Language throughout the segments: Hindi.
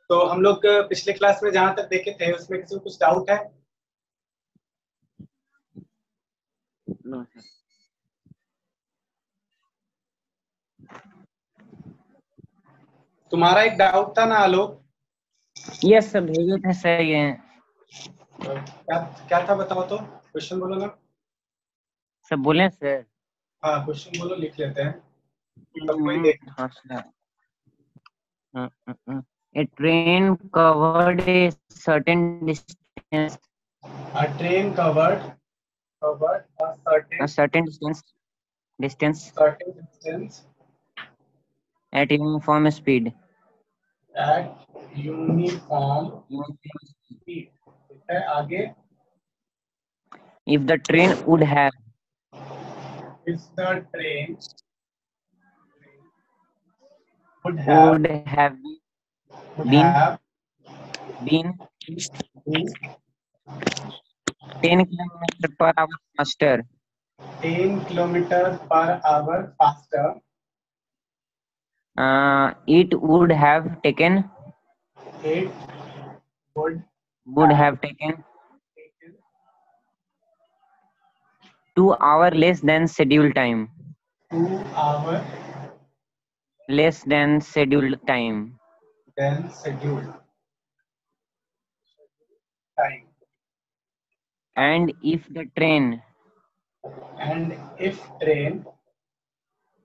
तो हम लोग पिछले क्लास में जहां तक देखे थे उसमें किसी को कुछ डाउट है? No sir. तुम्हारा एक डाउट था ना आलोक? यस सर, भेजे थे सर ये। क्या क्या था बताओ तो, क्वेश्चन बोलो ना। सब बोले सर। हाँ क्वेश्चन बोलो, लिख लेते हैं तब कोई देख। हाँ sir. A train covered a certain distance. A train covered A certain distance certain distance at uniform speed. at uniform speed. ठीक है, आगे। If the train would have If the train would have been been 10 kilometers per hour faster, 10 kilometers per hour faster, it would have taken it would would have have taken taken 2 hours less than scheduled time. 2 hours Less than scheduled time. than scheduled time. And if the train And if train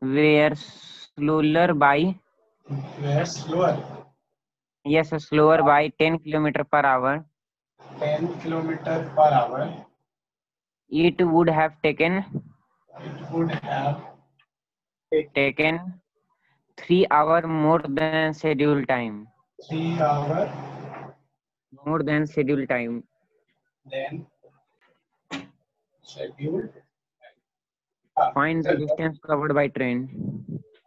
were slower by were slower, slower by 10 kilometers per hour, 10 kilometers per hour, it would have taken it would have taken 3 hours more than scheduled time. 3 hours More than scheduled time. than scheduled. Find the distance covered by train.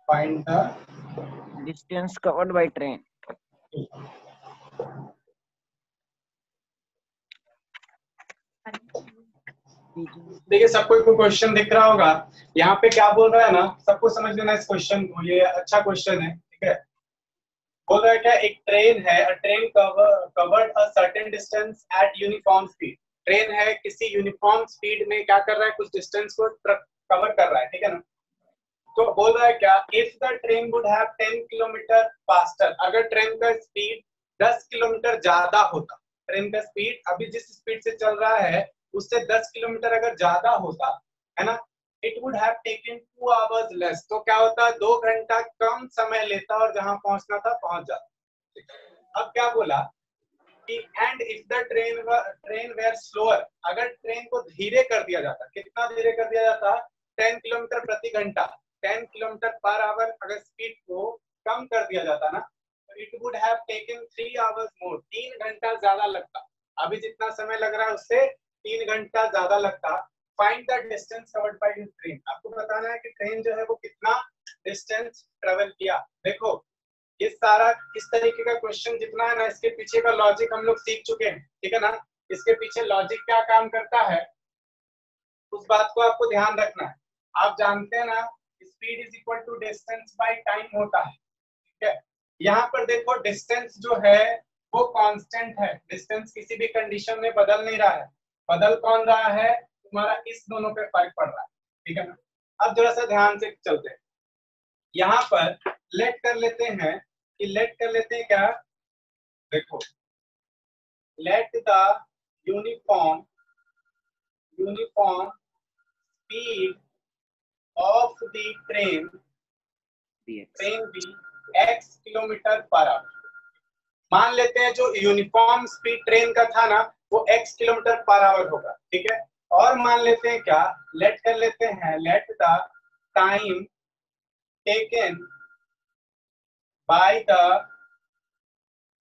Find the Distance covered by train. देखिए सबको कोई क्वेश्चन दिख रहा होगा। यहाँ पे क्या बोल रहा है ना, सबको समझ लेना इस क्वेश्चन को, ये अच्छा क्वेश्चन है। ठीक है, बोल रहा है क्या, एक ट्रेन है, अ train covered a certain distance eight uniform speed. Train है, किसी यूनिफॉर्म स्पीड में क्या कर रहा है, कुछ डिस्टेंस को कवर कर रहा है। ठीक है ना, तो बोल रहा है क्या, if the train would have 10 kilometre faster, अगर ट्रेन का स्पीड 10 किलोमीटर ज्यादा होता, ट्रेन का स्पीड अभी जिस स्पीड से चल रहा है उससे 10 किलोमीटर अगर ज्यादा होता है ना, it would have taken 2 hours less, तो क्या होता, 2 घंटा कम समय लेता और जहां पहुंचना था पहुंच जाता। अब क्या बोला कि and if the train were slower, अगर ट्रेन को धीरे कर दिया जाता, कितना धीरे कर दिया जाता, 10 किलोमीटर प्रति घंटा, 10 किलोमीटर पर आवर अगर स्पीड को कम कर दिया जाता ना, तो it would have taken 3 hours मोर, 3 घंटा ज्यादा लगता। अभी जितना समय लग रहा है उससे 3 घंटा ज्यादा लगता। Find the distance covered by this train, आपको बताना है कि ट्रेन जो है वो कितना डिस्टेंस ट्रेवल किया। देखो ये सारा इस तरीके का क्वेश्चन जितना है ना, इसके पीछे का लॉजिक हम लोग सीख चुके हैं। ठीक है ना, इसके पीछे लॉजिक क्या काम करता है उस बात को आपको ध्यान रखना है। आप जानते हैं ना, speed is equal to distance by time होता है। ठीक है, यहाँ पर देखो डिस्टेंस जो है वो कांस्टेंट है, डिस्टेंस किसी भी कंडीशन में बदल नहीं रहा है। बदल कौन रहा है, तुम्हारा इस दोनों पे फर्क पड़ रहा है। ठीक है ना, अब जरा सा ध्यान से चलते हैं। यहाँ पर लेट कर लेते हैं क्या, देखो let the uniform speed of the train be x kilometre per hour. मान लेते हैं जो यूनिफॉर्म स्पीड ट्रेन का था ना वो x किलोमीटर पर आवर होगा। ठीक है, और मान लेते हैं क्या, लेट कर लेते हैं, let the time taken by the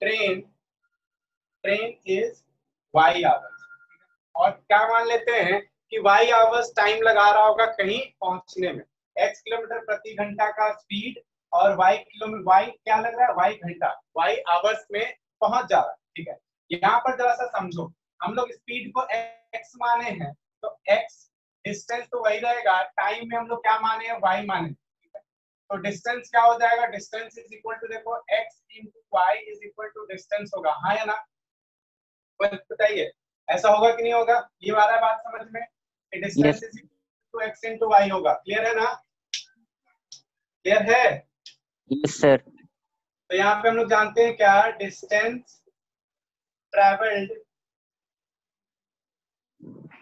train is y hours. और क्या मान लेते हैं कि y आवर्स टाइम लगा रहा होगा कहीं पहुंचने में, x किलोमीटर प्रति घंटा का स्पीड और y क्या लग रहा है, y घंटा, y आवर्स में पहुंच जा रहा है। ठीक है, यहाँ पर जरा सा समझो, हम लोग स्पीड को x माने हैं तो x डिस्टेंस तो वही रहेगा, टाइम में हम लोग क्या माने हैं, y माने। तो डिस्टेंस क्या हो जाएगा, डिस्टेंस इज इक्वल टू देखो x into y is equal to distance होगा, हाँ या ना, बताइए ऐसा होगा कि नहीं होगा, ये वाला बात समझ में, distance yes is equal to x into y होगा, क्लियर है ना, क्लियर है। Yes sir. तो यहाँ पे हम लोग जानते हैं क्या, डिस्टेंस ट्रेवल्ड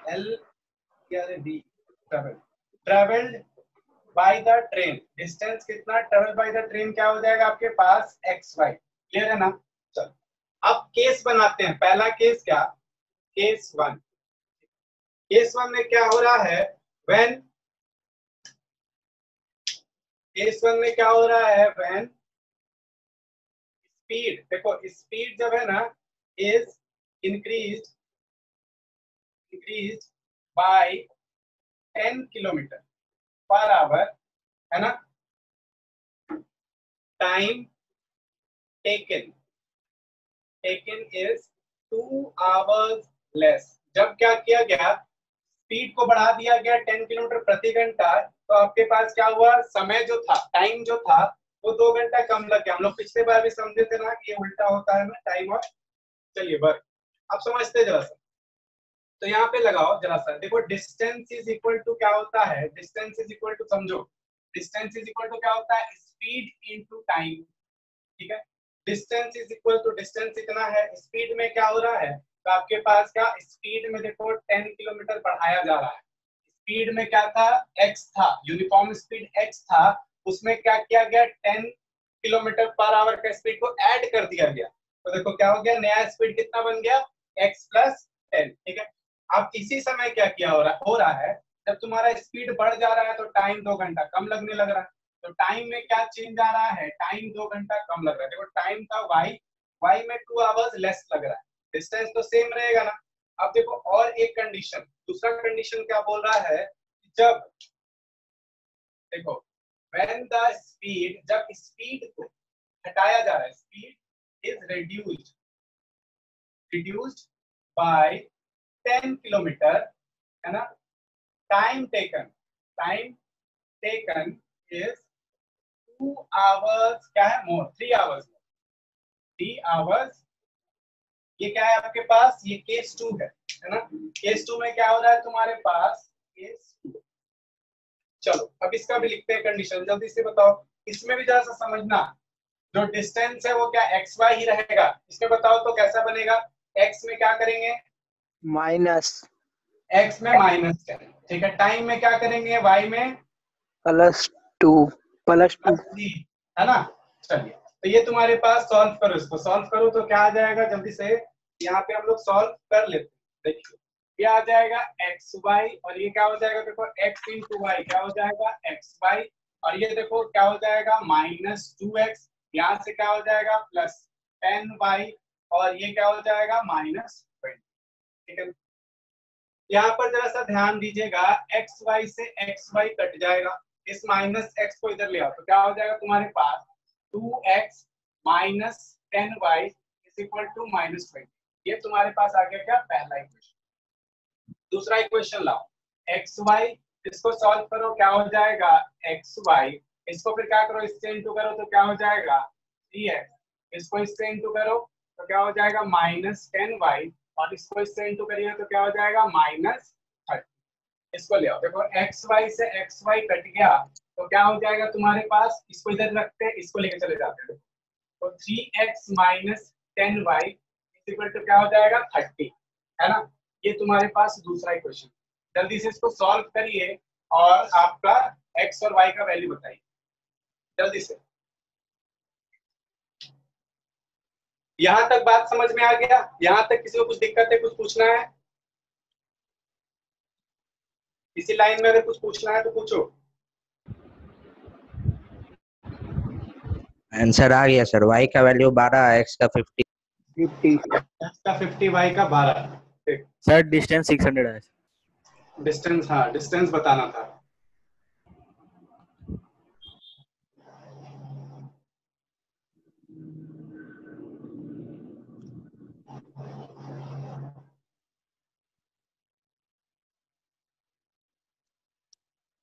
एल क्या है D, travelled by the train, distance कितना ट्रेवल बाय द ट्रेन क्या हो जाएगा आपके पास एक्स वाई, क्लियर है ना। चलो अब केस बनाते हैं, पहला केस क्या, केस वन, केस वन में क्या हो रहा है, व्हेन, केस वन में क्या हो रहा है, व्हेन स्पीड, देखो स्पीड जब है ना is increase increase by 10 kilometre per our, है ना, time taken taken is 2 hours less, जब क्या किया गया, स्पीड को बढ़ा दिया गया 10 किलोमीटर प्रति घंटा, तो आपके पास क्या हुआ, समय जो था, टाइम जो था वो 2 घंटा कम लग गया। हम लोग पिछले बार भी समझे थे ना कि ये उल्टा होता है ना टाइम और, चलिए वर्क, अब समझते जरा सा, तो यहाँ पे लगाओ जरा सा, देखो डिस्टेंस इज इक्वल टू क्या होता है, डिस्टेंस इज इक्वल टू समझो, डिस्टेंस इज इक्वल टू क्या होता है, स्पीड इनटू टाइम, ठीक है, distance is equal to, distance इतना है, स्पीड में क्या हो रहा है, तो आपके पास क्या, स्पीड में देखो 10 किलोमीटर बढ़ाया जा रहा है, स्पीड में क्या था, x था, यूनिफॉर्म स्पीड x था, उसमें क्या किया गया, 10 किलोमीटर पर आवर का स्पीड को ऐड कर दिया गया, तो देखो क्या हो गया, नया स्पीड कितना बन गया, x प्लस 10, ठीक है। अब इसी समय क्या किया हो रहा है, जब तुम्हारा स्पीड बढ़ जा रहा है तो टाइम 2 घंटा कम लगने लग रहा है, तो टाइम में क्या चेंज आ रहा है, टाइम 2 घंटा कम लग रहा है, देखो टाइम था y, y में 2 आवर्स लेस लग रहा है, डिस्टेंस तो सेम रहेगा ना। अब देखो और एक कंडीशन, दूसरा कंडीशन क्या बोल रहा है, जब देखो व्हेन द स्पीड, जब स्पीड को हटाया जा रहा है, speed is reduced by 10 kilometre, है ना, टाइम टेकन इज 2 आवर्स, क्या है मोर, 3 आवर्स, 3 आवर्स, ये क्या है आपके पास, ये केस 2 है ना, केस 2 में क्या हो रहा है तुम्हारे पास, केस 2, चलो अब इसका भी लिखते हैं कंडीशन, जल्दी से बताओ, इसमें भी जरा सा समझना, जो डिस्टेंस है वो क्या एक्स वाई ही रहेगा, इसमें बताओ तो कैसा बनेगा, एक्स में क्या करेंगे, माइनस, एक्स में माइनस करेंगे, ठीक है, टाइम में क्या करेंगे, वाई में +2 +2, प्लस 3, है ना। चलिए तो ये तुम्हारे पास सॉल्व करो, इसको सॉल्व करो तो क्या आ जाएगा, जल्दी से यहाँ पे हम लोग सॉल्व कर लेते हैं, देखिए ये आ जाएगा एक्स वाई, और ये क्या हो जाएगा, देखो एक्स इंटू वाई क्या हो जाएगा, एक्स वाई, और ये देखो क्या हो जाएगा -2x, यहाँ से क्या हो जाएगा +10y, और ये क्या हो जाएगा -20, ठीक है। यहाँ पर जरा सा ध्यान दीजिएगा, एक्स वाई से एक्स वाई कट जाएगा, इस -x को इधर ले आओ तो क्या हो जाएगा तुम्हारे पास 2x - 10y is equal to -20, ये तुम्हारे पास आ गया क्या, पहला इक्वेशन। दूसरा इक्वेशन लाओ, एक्स वाई, इसको सॉल्व करो क्या हो जाएगा, एक्स वाई, इसको फिर क्या करो, इससे इंटू करो तो क्या हो जाएगा 3x, इसको इससे इंटू करो तो क्या हो जाएगा -10y, और इसको इससे इंटू करिए तो क्या हो जाएगा -30, इसको ले आओ, देखो एक्स वाई से एक्स वाई कट गया तो क्या हो जाएगा तुम्हारे पास, इसको इधर रखते हैं, इसको लेके चले जाते हैं, तो 3x - 10y is equal to क्या हो जाएगा 30, है ना, ये तुम्हारे पास दूसरा इक्वेशन, जल्दी से इसको सॉल्व करिए और आपका x और y का वैल्यू बताइए जल्दी से। यहां तक बात समझ में आ गया, यहां तक किसी को कुछ दिक्कत है, कुछ पूछना है, इसी लाइन में अगर कुछ पूछना है तो पूछो। आंसर आ गया सर, y का वैल्यू 12, x का 50। x का 50, y का 12, ठीक, सर डिस्टेंस 600 है। डिस्टेंस, हाँ डिस्टेंस बताना था।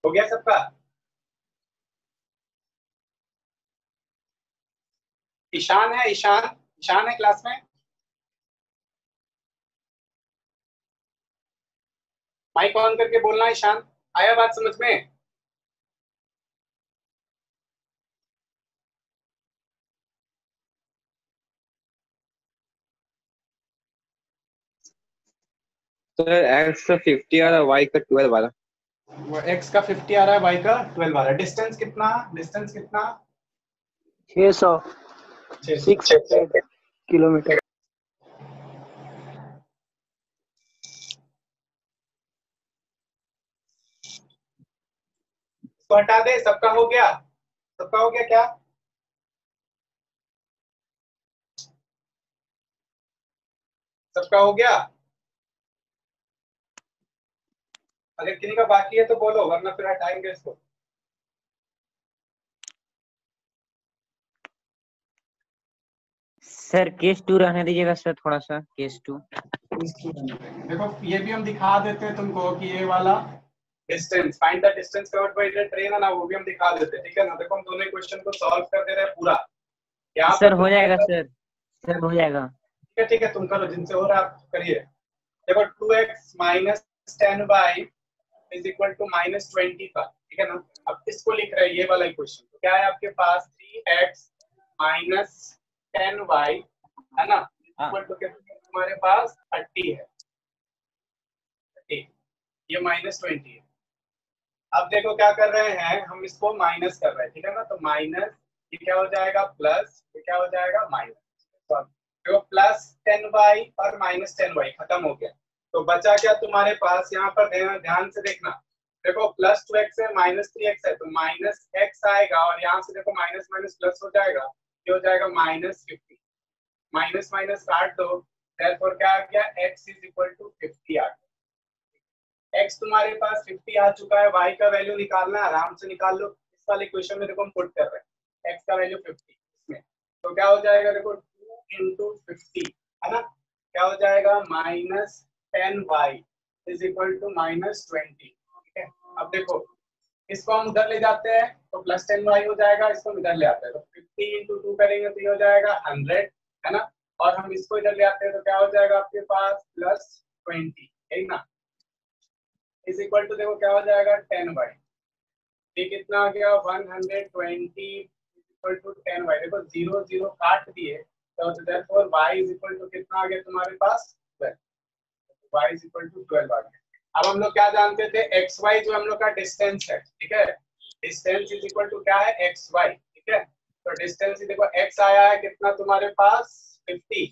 हो गया सबका, ईशान है, ईशान ईशान है क्लास में? माइक ऑन करके बोलना ईशान। आया बात समझ में? सर एक्स का 50 आ रहा है, वाई का 12 आ रहा है। वो x का 50 आ रहा है, y का 12 आ रहा है। डिस्टेंस कितना? डिस्टेंस कितना? 600 600 किलोमीटर। इसको हटा दे। सबका हो गया? सबका हो गया क्या? सबका हो गया? अगर किसी का बाकी है तो बोलो, वरना फिर हटाएंगे इसको। सर केस 2 रहने दीजिएगा सर, थोड़ा सा केस 2। देखो ये भी हम दिखा देते हैं तुमको कि ये वाला distance, find the distance covered by the train है ना, वो भी हम दिखा देते हैं। ठीक है ना? देखो हम दोनों क्वेश्चन को सॉल्व कर दे रहे हैं पूरा। यहाँ सर हो जाएगा सर, सर हो जाएगा। ठीक है तुम करो, जिनसे हो रहा है आप करिए। देखो 2x minus 10y is equal to minus 20 का, ठीक है ना? अब इसको लिख रहे हैं ये वाला इक्वेशन। तो क्या है आपके पास? 3x माइनस 10y है ना, इक्वल टू तुम्हारे पास 30 है। 30, ये माइनस 20 है। अब देखो क्या कर रहे हैं हम, इसको माइनस कर रहे हैं, ठीक है ना? तो माइनस, ये क्या हो जाएगा प्लस, ये क्या हो जाएगा माइनस। देखो प्लस 10y और माइनस 10y खत्म हो गया, तो बचा क्या तुम्हारे पास? यहाँ पर ध्यान से देखना। देखो प्लस 2x है, माइनस 3x है, तो माइनस x आएगा, और यहाँ से देखो माइनस माइनस प्लस हो जाएगा, ये हो जाएगा माइनस 50। माइनस माइनस काट दो, देयरफॉर क्या आ गया? x इज इक्वल टू 50 आ गया। x तुम्हारे पास 50 आ चुका है, y का वैल्यू निकालना है, आराम से निकाल लो। इस वाले इक्वेशन में देखो हम पुट कर रहे हैं x का वैल्यू 50 इसमें, तो क्या हो जाएगा? देखो 2 इंटू 50 है ना, क्या हो जाएगा? Minus 10y is equal to minus 20। ठीक है, अब देखो इसको हम उधर ले जाते हैं तो प्लस 10y हो जाएगा, इसको इधर ले आते हैं तो 50 इंटू 2 करेंगे तो ये हो जाएगा 100 है ना, और हम इसको इधर ले आते हैं तो क्या हो जाएगा आपके पास? प्लस 20, है ना, इज इक्वल टू देखो क्या हो जाएगा? 10y। ये कितना आ गया? 120 इक्वल टू 10y। देखो 0 0 काट दिए, तो therefore y is equal to कितना आ गया तुम्हारे पास? 12। y इज इक्वल टू 12 आ गया। अब हम लोग क्या जानते थे? xy जो हम लोग का डिस्टेंस है, ठीक है, डिस्टेंस इज इक्वल टू क्या है? xy, ठीक है। तो डिस्टेंस देखो x आया है कितना तुम्हारे पास? 50,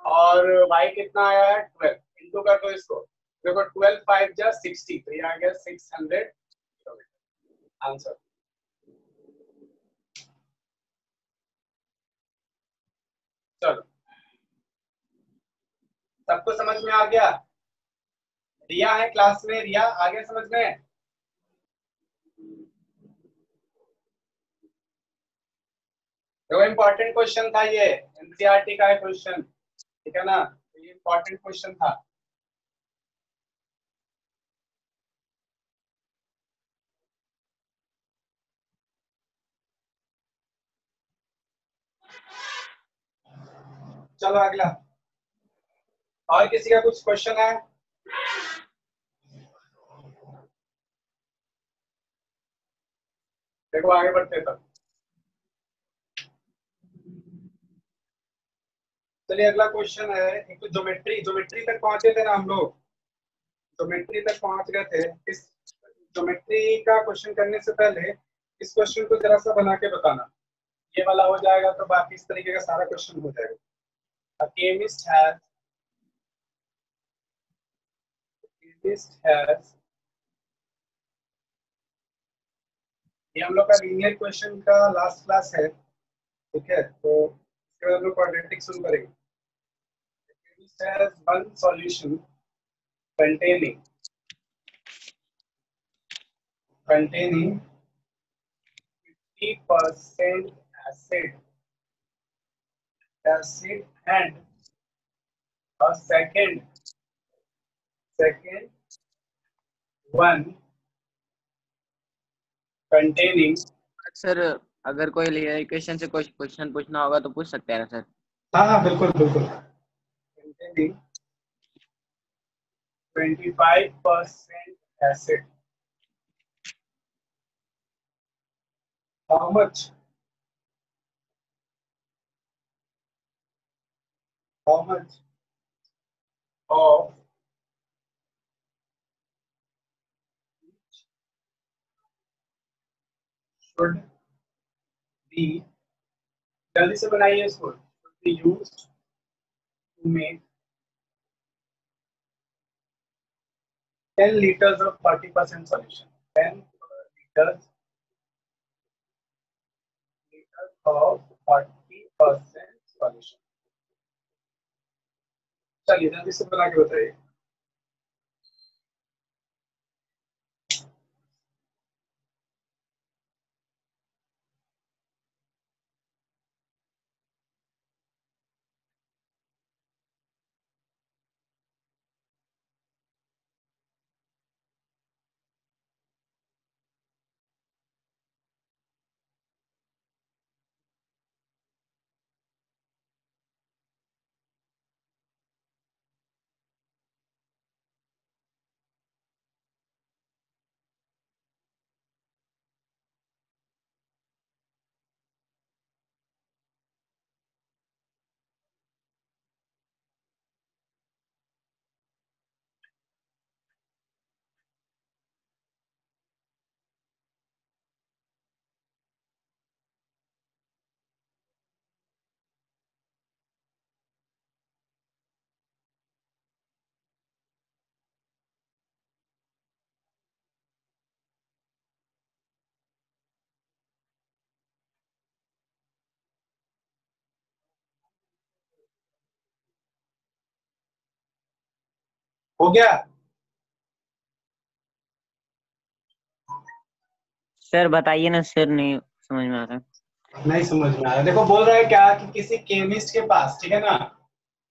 और y कितना आया है? 12। इनटू कर दो इसको, देखो 12 5 जा 60, तो ये आ गया 600 किलोमीटर आंसर। चलो सबको समझ में आ गया? रिया है क्लास में? रिया आ गया समझ में? तो इम्पोर्टेंट क्वेश्चन था ये, एनसीईआरटी का है क्वेश्चन, ठीक है ना? ये इम्पोर्टेंट क्वेश्चन था। चलो अगला, और किसी का कुछ क्वेश्चन है? देखो आगे बढ़ते तब। चलिए अगला क्वेश्चन है, एक तो ज्योमेट्री, ज्योमेट्री तक पहुंचे थे ना हम लोग, ज्योमेट्री तक पहुंच गए थे। इस ज्योमेट्री का क्वेश्चन करने से पहले इस क्वेश्चन को जरा सा बना के बताना, ये वाला हो जाएगा तो बाकी इस तरीके का सारा क्वेश्चन हो जाएगा। A chemist has ये हम लोग का लीनियर क्वेश्चन का लास्ट क्लास है, ठीक है, तो इसके बाद हम लोग क्वाड्रेटिक शुरू करेंगे। Chemist has one solution containing 50% acid and a second one containing sir अगर कोई इक्वेशन से कुछ क्वेश्चन पूछना होगा तो पूछ सकते हैं ना सर? हाँ हाँ बिल्कुल बिल्कुल। 25% acid. How much? How much of should be, जल्दी से बनाइए इसको, should be used to make 10 liters of 40% solution. 10 liters of 40% solution. चलिए जल्दी से बना के बताइए। हो गया? सर बताइए ना सर, नहीं समझ में आ रहा। नहीं समझ में आ रहा। देखो बोल रहा है क्या कि किसी केमिस्ट के पास, ठीक है ना,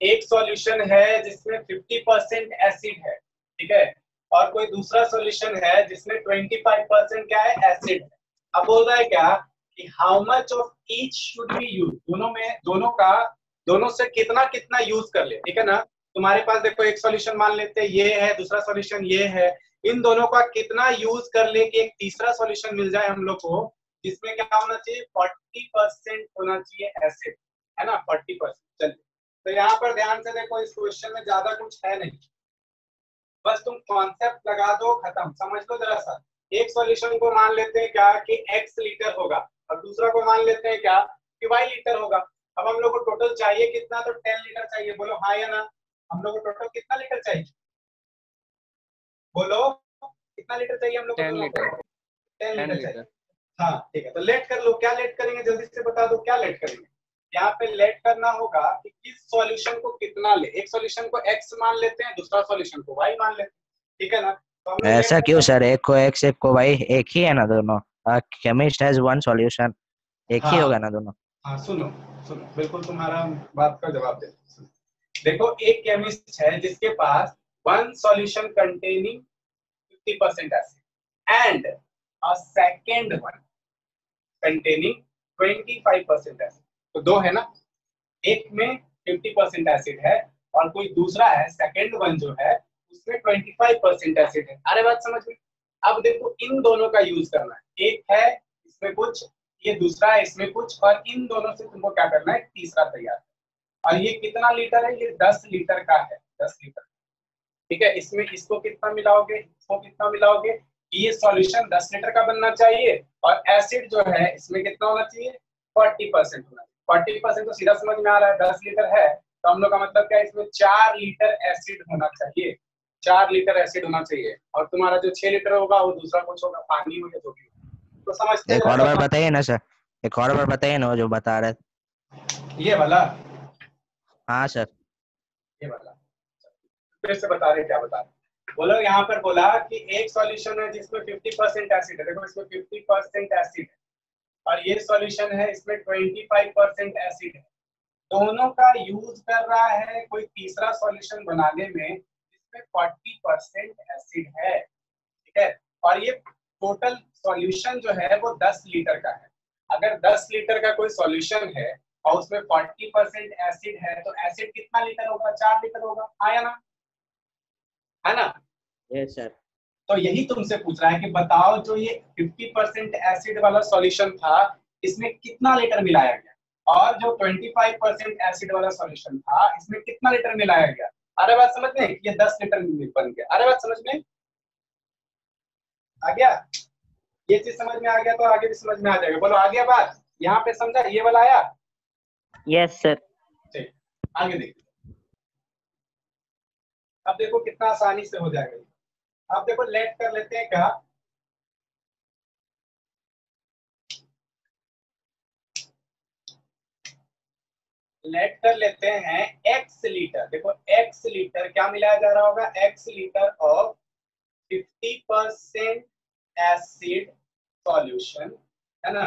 एक सॉल्यूशन है जिसमें 50% एसिड है, ठीक है, और कोई दूसरा सॉल्यूशन है जिसमें 25% क्या है, एसिड है। अब बोल रहा है क्या कि how much of each should be use, दोनों से कितना कितना यूज कर ले, ठीक है ना। तुम्हारे पास देखो एक सॉल्यूशन मान लेते हैं ये है, दूसरा सॉल्यूशन ये है, इन दोनों का कितना यूज कर ले कि एक तीसरा सॉल्यूशन मिल जाए हम लोग को, जिसमें क्या होना चाहिए, 40% होना चाहिए एसिड, है ना, 40%। चलिए तो यहाँ पर ध्यान से देखो, इस क्वेश्चन में ज्यादा कुछ है नहीं, बस तुम कॉन्सेप्ट लगा दो, खत्म। समझ लो जरा सा, एक सॉल्यूशन को मान लेते हैं क्या कि x लीटर होगा, और दूसरा को मान लेते हैं क्या कि y लीटर होगा। अब हम लोग को टोटल चाहिए कितना, तो 10 लीटर चाहिए। बोलो हाँ या ना, हम लोग को टोटल कितना लीटर चाहिए, बोलो कितना लीटर चाहिए हम लोग को? 10 लीटर। 10 लीटर चाहिए। हाँ ठीक है, तो लेट कर लो। क्या लेट करेंगे, जल्दी से बता दो क्या लेट करेंगे। यहाँ पे लेट करना होगा कि किस सॉल्यूशन को कितना ले। एक सॉल्यूशन को x मान लेते हैं, दूसरा सॉल्यूशन को y मान लेते हैं, ठीक है ना। तो हम लोग ऐसा क्यों सर, एक को x एक को y, एक ही है ना दोनों। केमिस्ट हैज वन सॉल्यूशन, एक ही होगा ना दोनों। हाँ सुनो सुनो, बिल्कुल तुम्हारा बात का जवाब दे। देखो एक केमिस्ट है जिसके पास one solution containing 50% acid and a second one containing 25% acid. तो दो है ना, एक में 50% एसिड है और कोई दूसरा है सेकंड वन जो है उसमें 25% एसिड है। अरे बात समझ में। अब देखो इन दोनों का यूज करना है, एक है इसमें कुछ, ये दूसरा है इसमें कुछ, और इन दोनों से तुमको क्या करना है, तीसरा तैयार। और ये कितना लीटर है, ये 10 लीटर का है, 10 लीटर, ठीक है। इसमें इसको कितना मिलाओगे, इसको कितना मिलाओगे, ये सॉल्यूशन 10 लीटर का बनना चाहिए, और एसिड जो है इसमें कितना होना चाहिए, 40% होना चाहिए। 40% तो सीधा समझ में आ रहा है, 10 लीटर है तो हम लोग का मतलब क्या है, इसमें 4 लीटर एसिड होना चाहिए, 4 लीटर एसिड होना चाहिए। और तुम्हारा जो 6 लीटर होगा वो दूसरा कुछ होगा, पानी हो या जो भी। तो समझते एक और बार बताइए ना सर, एक और बार बताइए ना जो बता रहे। ये वाला, हाँ सर, ये वाला फिर से बता रहे, क्या बता रहे बोलो। यहाँ पर बोला कि एक सॉल्यूशन है जिसमें 50% एसिड है, देखो इसमें 50% एसिड है, और ये सॉल्यूशन है इसमें 25% एसिड है। दोनों का यूज कर रहा है कोई तीसरा सॉल्यूशन बनाने में जिसमें 40% एसिड है, ठीक है। और ये टोटल सॉल्यूशन जो है वो 10 लीटर का है। अगर 10 लीटर का कोई सॉल्यूशन है और उसमें 40% एसिड है तो एसिड कितना लीटर होगा? 4 लीटर होगा, हाँ या ना? है ना? Yes sir. तो यही तुमसे पूछ रहा है कि बताओ जो ये 50% एसिड वाला सॉल्यूशन था इसमें कितना लीटर मिलाया गया, और जो 25% एसिड वाला सॉल्यूशन था इसमें कितना लीटर मिलाया गया। अरे बात समझ में? ये 10 लीटर बन गया। अरे बात समझ में आ गया? ये चीज समझ में आ गया तो आगे भी समझ में आ जाएगा। बोलो आ गया बात? यहाँ पे समझा? ये वाला आया? Yes sir. ठीक, आगे देखिए। अब देखो कितना आसानी से हो जाएगा। अब देखो लेट कर लेते हैं क्या, लेट कर लेते हैं x लीटर। देखो x लीटर क्या मिलाया जा रहा होगा? x litre of 50% acid solution, है ना,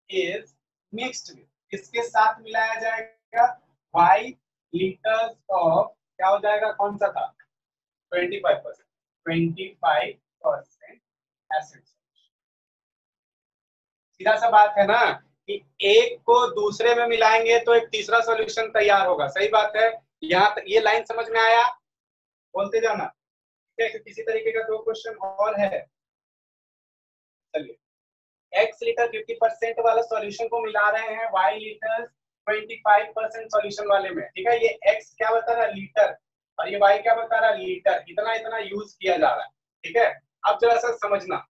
इज मिक्स्ड विद, इसके साथ मिलाया जाएगा y लीटर्स ऑफ, क्या हो जाएगा, कौन सा था? 25% एसिड। सीधा सा बात है ना कि एक को दूसरे में मिलाएंगे तो एक तीसरा सॉल्यूशन तैयार होगा। सही बात है? यहाँ तक ये लाइन समझ में आया? बोलते जाना। ठीक है, किसी तरीके का 2 क्वेश्चन और है। चलिए, x लीटर 50% वाला सॉल्यूशन को मिला रहे हैं y लीटर 25% सॉल्यूशन वाले में। ठीक है, ये x क्या बता रहा है? लीटर, और ये y क्या बता रहा है? लीटर। इतना इतना यूज किया जा रहा है। ठीक है, अब जरा सा समझना,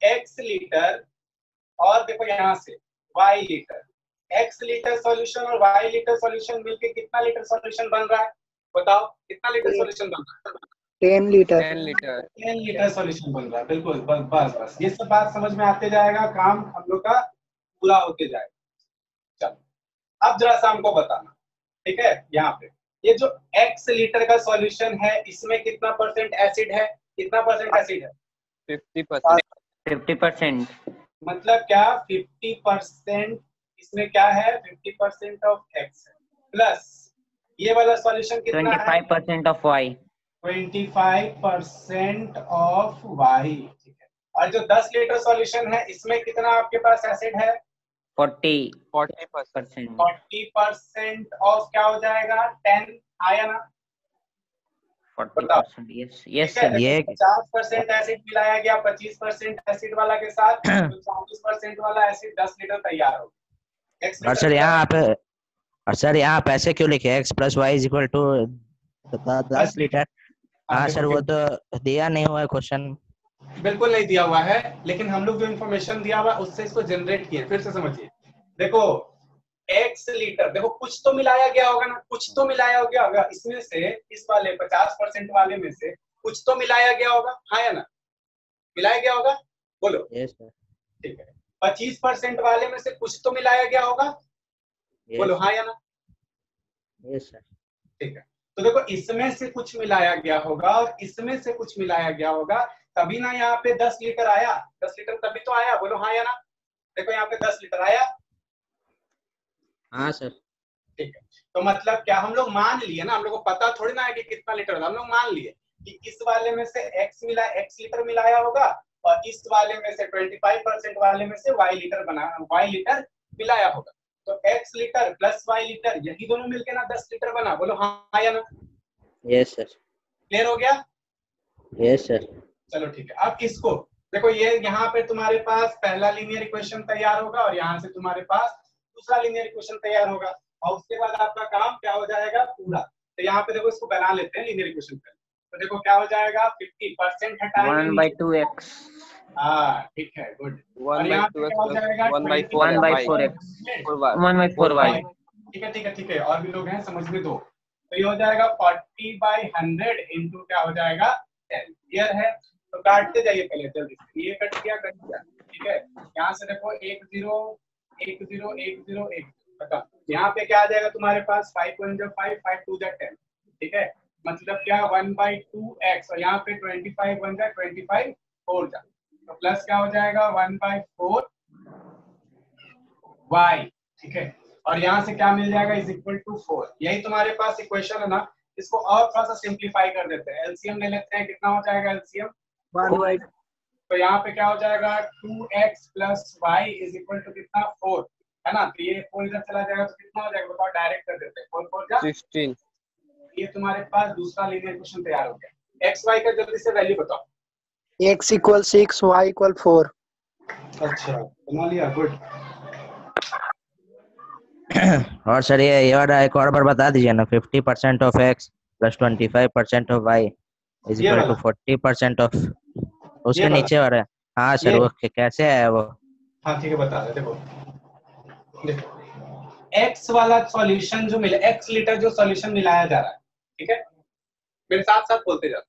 x लीटर और देखो यहाँ से y litre, x litre solution और y लीटर सॉल्यूशन मिलके कितना लीटर सॉल्यूशन बन रहा है? बताओ कितना लीटर सॉल्यूशन बन रहा है? 10 लीटर। 10 लीटर सॉल्यूशन बन रहा है। बिल्कुल, बस बस बस ये सब बात समझ में आते जाएगा, काम हम लोग का पूरा होते जाएगा। चलो अब जरा सा हमको बताना, ठीक है, यहाँ पे ये जो x लीटर का सॉल्यूशन है इसमें कितना परसेंट एसिड है? कितना परसेंट एसिड है? 50%। 50%। मतलब क्या? 50% इसमें क्या है? 50% ऑफ x है, प्लस ये वाला सॉल्यूशन कितना है? 25% ऑफ y। 25% of y। ठीक है, और जो 10 लीटर सॉल्यूशन है इसमें कितना आपके पास एसिड है? 40%। 40% ऑफ क्या हो जाएगा? 10 आया ना? 40%। यस यस ठीक है, सर। ये 50% एसिड मिलाया गया 25% एसिड वाला के साथ, तो 40% वाला एसिड 10 लीटर तैयार हो गया। और सर यहाँ पे, और सर यहाँ पे ऐसे क्यों लिखे x plus y is equal to 10 litre? हाँ सर, वो तो दिया नहीं हुआ है क्वेश्चन। बिल्कुल नहीं दिया हुआ है, लेकिन हम लोग जो इन्फॉर्मेशन दिया हुआ उससे इसको जनरेट किए। फिर से समझिए, देखो x लीटर, देखो कुछ तो मिलाया गया होगा ना, कुछ तो मिलाया गया होगा इसमें से, इस वाले 50% वाले में से कुछ तो मिलाया गया होगा, हाँ या ना? मिलाया गया होगा, बोलो। Yes sir. ठीक है, 25% वाले में से कुछ तो मिलाया गया होगा, बोलो हाँ या ना? Yes sir. ठीक है, तो देखो इसमें से कुछ मिलाया गया होगा और इसमें से कुछ मिलाया गया होगा, तभी ना यहाँ पे 10 लीटर आया। 10 लीटर तभी तो आया, बोलो हाँ या ना? देखो यहाँ पे 10 लीटर आया। हाँ सर। ठीक है, तो मतलब क्या हम लोग मान लिए ना, हम लोग को पता थोड़ी ना है कि कितना लीटर था, हम लोग मान लिए कि इस वाले में से x लीटर मिलाया होगा और इस वाले में से 25% वाले में से y लीटर मिलाया होगा। तो x litre plus y litre यही दोनों मिलके ना 10 लीटर बना, बोलो हाँ या ना? Yes sir. क्लियर हो गया? Yes sir. चलो ठीक है, अब इसको देखो, ये यहाँ पे तुम्हारे पास पहला लीनियर इक्वेशन तैयार होगा और यहाँ से तुम्हारे पास दूसरा लीनियर इक्वेशन तैयार होगा, और उसके बाद आपका काम क्या हो जाएगा पूरा। तो यहाँ पे देखो इसको बना लेते हैं लीनियर इक्वेशन पे। तो देखो क्या हो जाएगा, 50% हटाएंगे 1/2x। हाँ ठीक है, गुड। और यहाँ पे क्या हो जाएगा 1/4y। ठीक है ठीक है ठीक है, और भी लोग हैं समझने दो। तो ये हो जाएगा 40/100 इंटू क्या हो जाएगा 10। क्लियर है? तो काटते जाइए पहले जल्दी से, ये कट गया ठीक है। यहाँ से देखो 1 0 1 0 1 0 1 खत्म। यहाँ पे क्या आ जाएगा तुम्हारे पास 5 1 5 5 2 10। ठीक है, मतलब क्या 1/2x, और यहाँ पे 25 1 25 4 जा, तो प्लस क्या हो जाएगा 1/4 y। ठीक है, और यहाँ से क्या मिल जाएगा इज इक्वल टू 4। यही तुम्हारे पास इक्वेशन है ना, इसको और थोड़ा सा सिंप्लीफाई कर देते हैं, एलसीएम ले लेते हैं। कितना हो जाएगा एलसीएम? 1/2 तो यहाँ पे क्या हो जाएगा 2x plus y is equal to कितना 4 है ना। तो ये 4 इधर चला जाएगा तो कितना हो जाएगा बताओ, डायरेक्ट कर देते हैं 4 4 जा 16। ये तुम्हारे पास दूसरा लीनियर इक्वेशन तैयार हो गया। एक्स वाई का जल्दी से वैल्यू बताओ। x equal 6 y equal 4। अच्छा बना लिया, गुड। और सर ये वाला एक और बार बता दीजिए ना, 50% of x plus 25% of y is ये इक्वल टू वाला 40% ऑफ ये उसके वाला नीचे वाला। हाँ सर ये वो कैसे है वो? हाँ ठीक है बता दे। देखो देखो x वाला सॉल्यूशन जो मिला, x लीटर जो सॉल्यूशन मिलाया जा रहा है, ठीक है मेरे साथ साथ बोलते जाओ।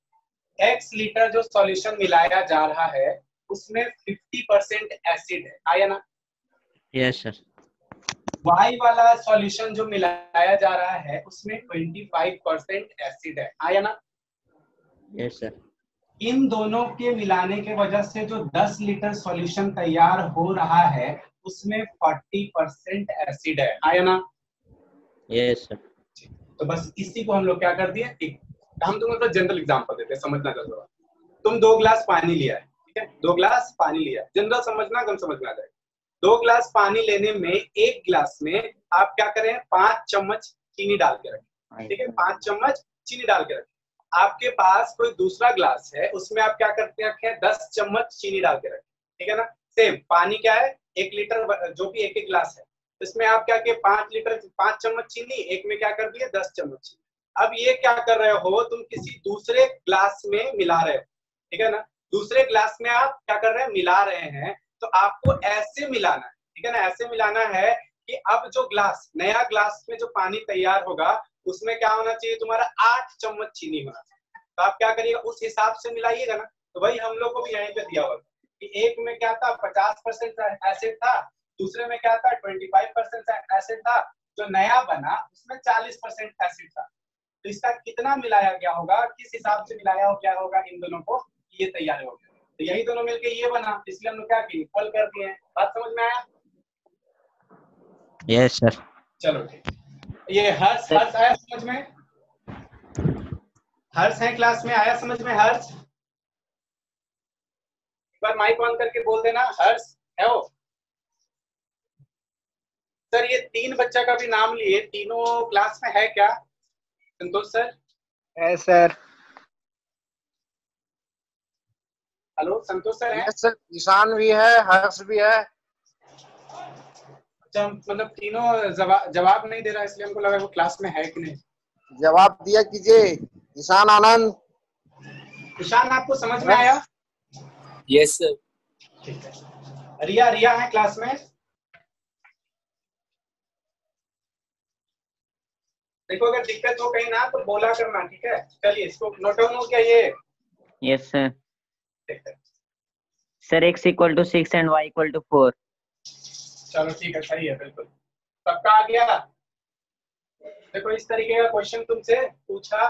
x लीटर जो सॉल्यूशन मिलाया जा रहा है उसमें 50% एसिड है, आया ना। Yes sir. y वाला सॉल्यूशन जो मिलाया जा रहा है उसमें 25% एसिड है, आया ना। Yes sir. इन दोनों के मिलाने के वजह से जो 10 लीटर सॉल्यूशन तैयार हो रहा है उसमें 40% एसिड है, आया ना। Yes sir. तो बस इसी को हम लोग क्या कर दिए, हम तुम्हें तो जनरल एग्जांपल देते हैं, समझना जरूर। तुम 2 गिलास पानी लिया है, ठीक है 2 गिलास पानी लिया, जनरल समझना कम समझ में आ जाएगा। 2 गिलास पानी लेने में 1 गिलास में आप क्या करें 5 चम्मच चीनी डाल के रखें, ठीक है 5 चम्मच चीनी डाल के रखें। आपके पास कोई दूसरा ग्लास है उसमें आप क्या करते रखें 10 चम्मच चीनी डाल के रखें, ठीक है ना। सेम पानी क्या है 1 लीटर जो भी 1 गिलास है, इसमें आप क्या किए 5 लीटर 5 चम्मच चीनी, एक में क्या कर दिए 10 चम्मच चीनी। अब ये क्या कर रहे हो तुम किसी दूसरे ग्लास में मिला रहे हो, ठीक है ना। दूसरे ग्लास में आप क्या कर रहे हैं मिला रहे हैं, तो आपको ऐसे मिलाना है, ठीक है ना, ऐसे मिलाना है कि अब जो ग्लास नया ग्लास में जो पानी तैयार होगा उसमें क्या होना चाहिए तुम्हारा 8 चम्मच चीनी होना चाहिए। तो आप क्या करिएगा उस हिसाब से मिलाइएगा ना। तो वही हम लोग को भी यहीं पे दिया हुआ कि एक में क्या था 50% एसिड था, दूसरे में क्या था 25% एसिड था, जो नया बना उसमें 40% एसिड था। तो इसका कितना मिलाया गया होगा, किस हिसाब से मिलाया हो गया होगा इन दोनों को, ये तैयार हो गया। तो यही दोनों मिलके ये बना, इसलिए हम लोग क्या किए इक्वल कर दिए हैं। बात समझ में आया? Yes sir. चलो ठीक। ये हर्ष हर्ष आया समझ में? हर्ष है क्लास में, आया समझ में हर्ष? एक बार माइक ऑन करके बोल देना हर्ष है वो। सर ये 3 बच्चा का भी नाम लिए, तीनों क्लास में है क्या? संतोष सर है सर। हेलो संतोष सर है? सर ईशान भी है, हर्ष भी है। अच्छा मतलब तीनों जवाब नहीं दे रहा इसलिए हमको लगा वो क्लास में है कि नहीं। जवाब दिया कीजिए। ईशान आनंद। ईशान आपको समझ में आया? Yes sir. ठीक है। रिया रिया है क्लास में? देखो अगर दिक्कत हो कहीं ना तो बोला करना, ठीक है। चलिए इसको नोट डाउन हो गया ये? Yes sir. ठीक है sir x equal to 6 and y equal to 4। चलो ठीक है सही है बिल्कुल पक्का आ गया। देखो इस तरीके का क्वेश्चन तुमसे पूछा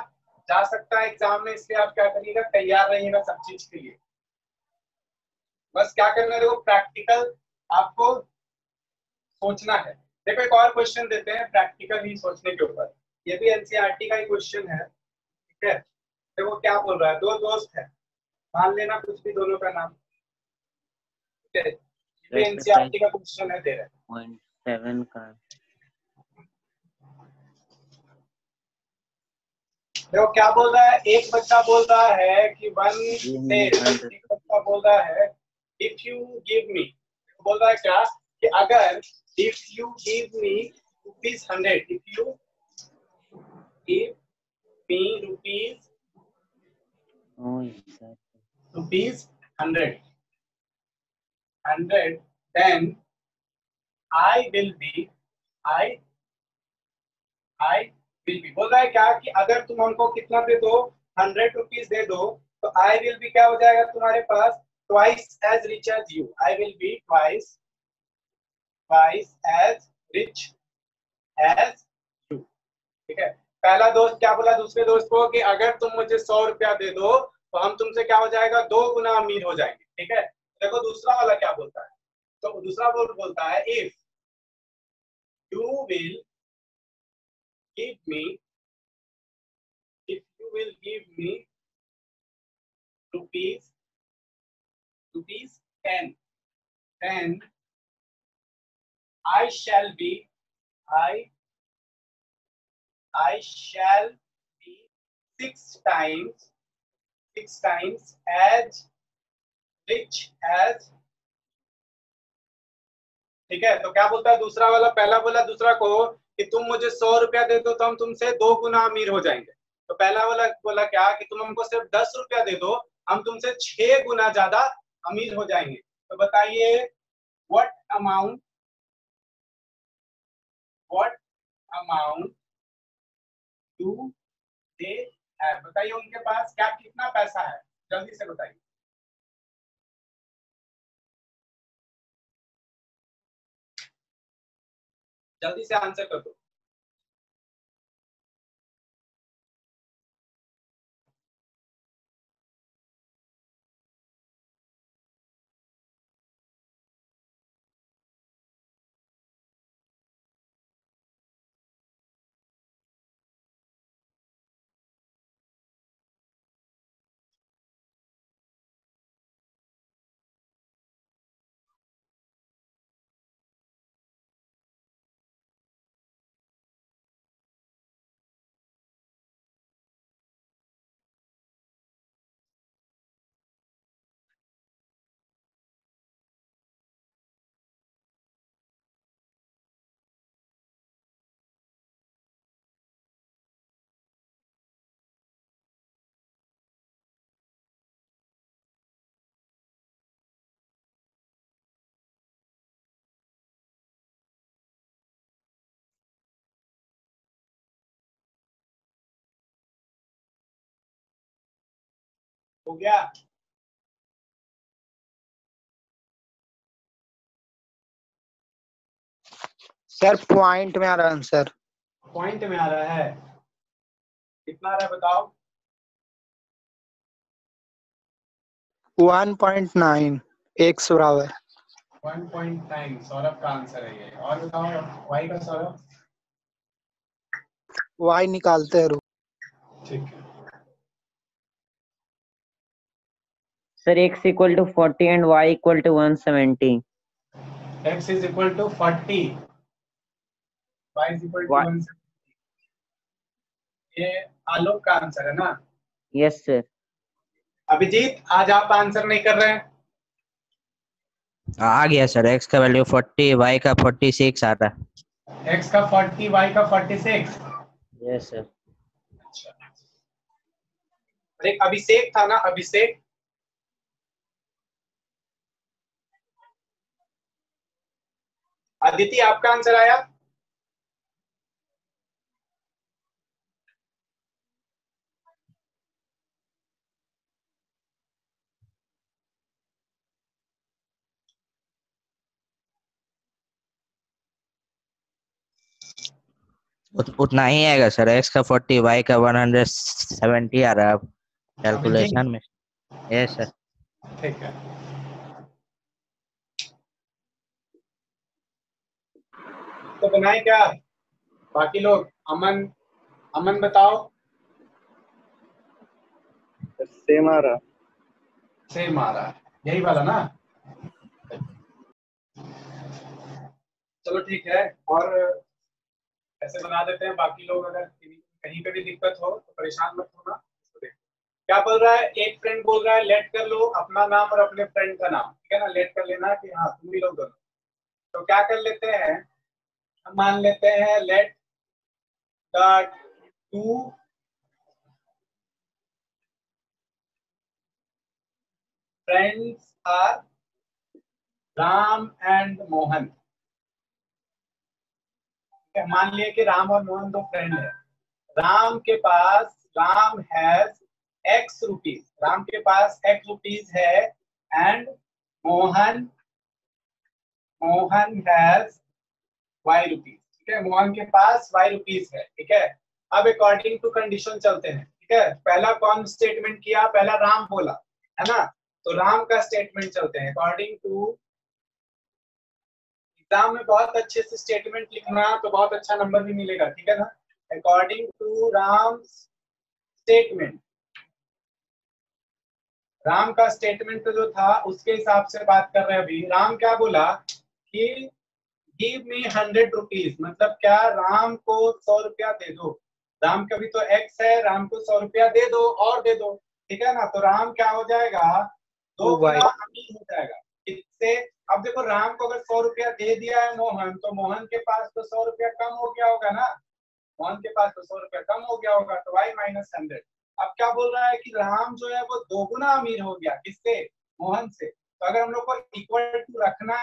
जा सकता है एग्जाम में, इसलिए आप क्या करिएगा तैयार रहिएगा सब चीज के लिए। बस क्या करना है देखो प्रैक्टिकल आपको सोचना है। देखो एक और क्वेश्चन देते हैं प्रैक्टिकल ही सोचने के ऊपर, ये भी एनसीईआरटी का ही क्वेश्चन है, ठीक है। देखो क्या बोल रहा है, 2 दोस्त है, मान लेना कुछ भी दोनों का नाम, ठीक है। ये एनसीईआरटी का क्वेश्चन है, दे रहे हैं 0.7 का। देखो क्या बोल रहा है, एक बच्चा बोल रहा है कि 1 से एक बच्चा बोल रहा है इफ यू गिव मी, बोल रहा है क्या कि अगर if you give me ₹100, if you give me ₹100 then I will be बोल रहा है क्या कि अगर तुम हमको कितना दे दो 100 रुपीज दे दो तो आई विल बी क्या हो जाएगा तुम्हारे पास twice as rich as you, I will be twice as rich as you, ठीक है। पहला दोस्त क्या बोला दूसरे दोस्त को कि अगर तुम मुझे 100 रुपया दे दो तो हम तुमसे क्या हो जाएगा 2 गुना अमीर हो जाएंगे, ठीक है। देखो दूसरा वाला क्या बोलता है, तो दूसरा बोलता है if you will give me if you will give me rupees 10, then I shall be six times as rich as, ठीक है। तो क्या बोलता है दूसरा वाला, पहला बोला दूसरा को कि तुम मुझे 100 रुपया दे दो तो हम तुमसे 2 गुना अमीर हो जाएंगे। तो पहला वाला बोला क्या कि तुम हमको सिर्फ 10 रुपया दे दो, हम तुमसे 6 गुना ज्यादा अमीर हो जाएंगे। तो बताइए what amount do they have, बताइए उनके पास क्या कितना पैसा है, जल्दी से बताइए। जल्दी से आंसर कर दो। हो गया? सर पॉइंट में आ रहा है आंसर। पॉइंट में आ रहा है, कितना आ रहा है बताओ? 1.9 x बराबर 1.9 सौरभ का आंसर है ये। और बताओ वाई का सौरभ? y निकालते हैं, रुक। ठीक है। Sir x equal to 40 and y equal to 170। x is equal to 40, y is equal to 170। ये आलोक का आंसर है ना? Yes sir. अभिजीत आज आप आंसर नहीं कर रहे हैं? आ गया सर, x का वैल्यू 40, y का 46 आ रहा है। x का 40, y का 46। Yes sir. अच्छा, अरे अभिषेक था ना, अभिषेक? अदिति आपका आंसर आया? उतना ही आएगा सर, x का 40, y का 170 आ रहा है कैलकुलेशन में। Yes sir. ठीक है। तो बनाए क्या बाकी लोग? अमन बताओ। सेम आ रहा। सेम आ रहा है, यही वाला ना? चलो ठीक है, और ऐसे बना देते हैं। बाकी लोग अगर कहीं पे भी दिक्कत हो तो परेशान मत होना। इसको देखो क्या बोल रहा है। एक फ्रेंड बोल रहा है लेट कर लो अपना नाम और अपने फ्रेंड का नाम, ठीक है ना? लेट कर लेना कि हाँ तुम भी लोग दोनों। तो क्या कर लेते हैं, हम मान लेते हैं let the two friends are Ram and Mohan. मान लिए कि राम और मोहन दो फ्रेंड है। Ram has x rupees, Ram के पास x रुपीज है, and Mohan has y rupees, ठीक है? मोहन के पास y रुपीज है, ठीक है? अब अकॉर्डिंग टू कंडीशन चलते हैं, ठीक है? पहला कौन स्टेटमेंट किया? पहला राम बोला है ना, तो राम का स्टेटमेंट चलते हैं। अकॉर्डिंग टू, एग्जाम में बहुत अच्छे से स्टेटमेंट लिखना तो बहुत अच्छा नंबर भी मिलेगा, ठीक है ना? According to Ram statement, Ram का स्टेटमेंट जो था उसके हिसाब से बात कर रहे हैं अभी। राम क्या बोला कि गिव मी 100 रुपीज, मतलब क्या राम को 100 रुपया दे दो। राम का भी तो एक्स है, राम को 100 रुपया दे दो और दे दो, ठीक है ना। तो राम क्या हो जाएगा, 2 गुना अमीर हो जाएगा। इससे अब देखो राम को अगर 100 रुपया दे दिया है मोहन, तो मोहन के पास तो 100 रुपया कम हो गया होगा ना, मोहन के पास तो 100 रुपया कम हो गया होगा, तो y माइनस 100। अब क्या बोल रहा है कि राम जो है वो 2 गुना अमीर हो गया, किससे, मोहन से। तो अगर हम लोग को इक्वल टू रखना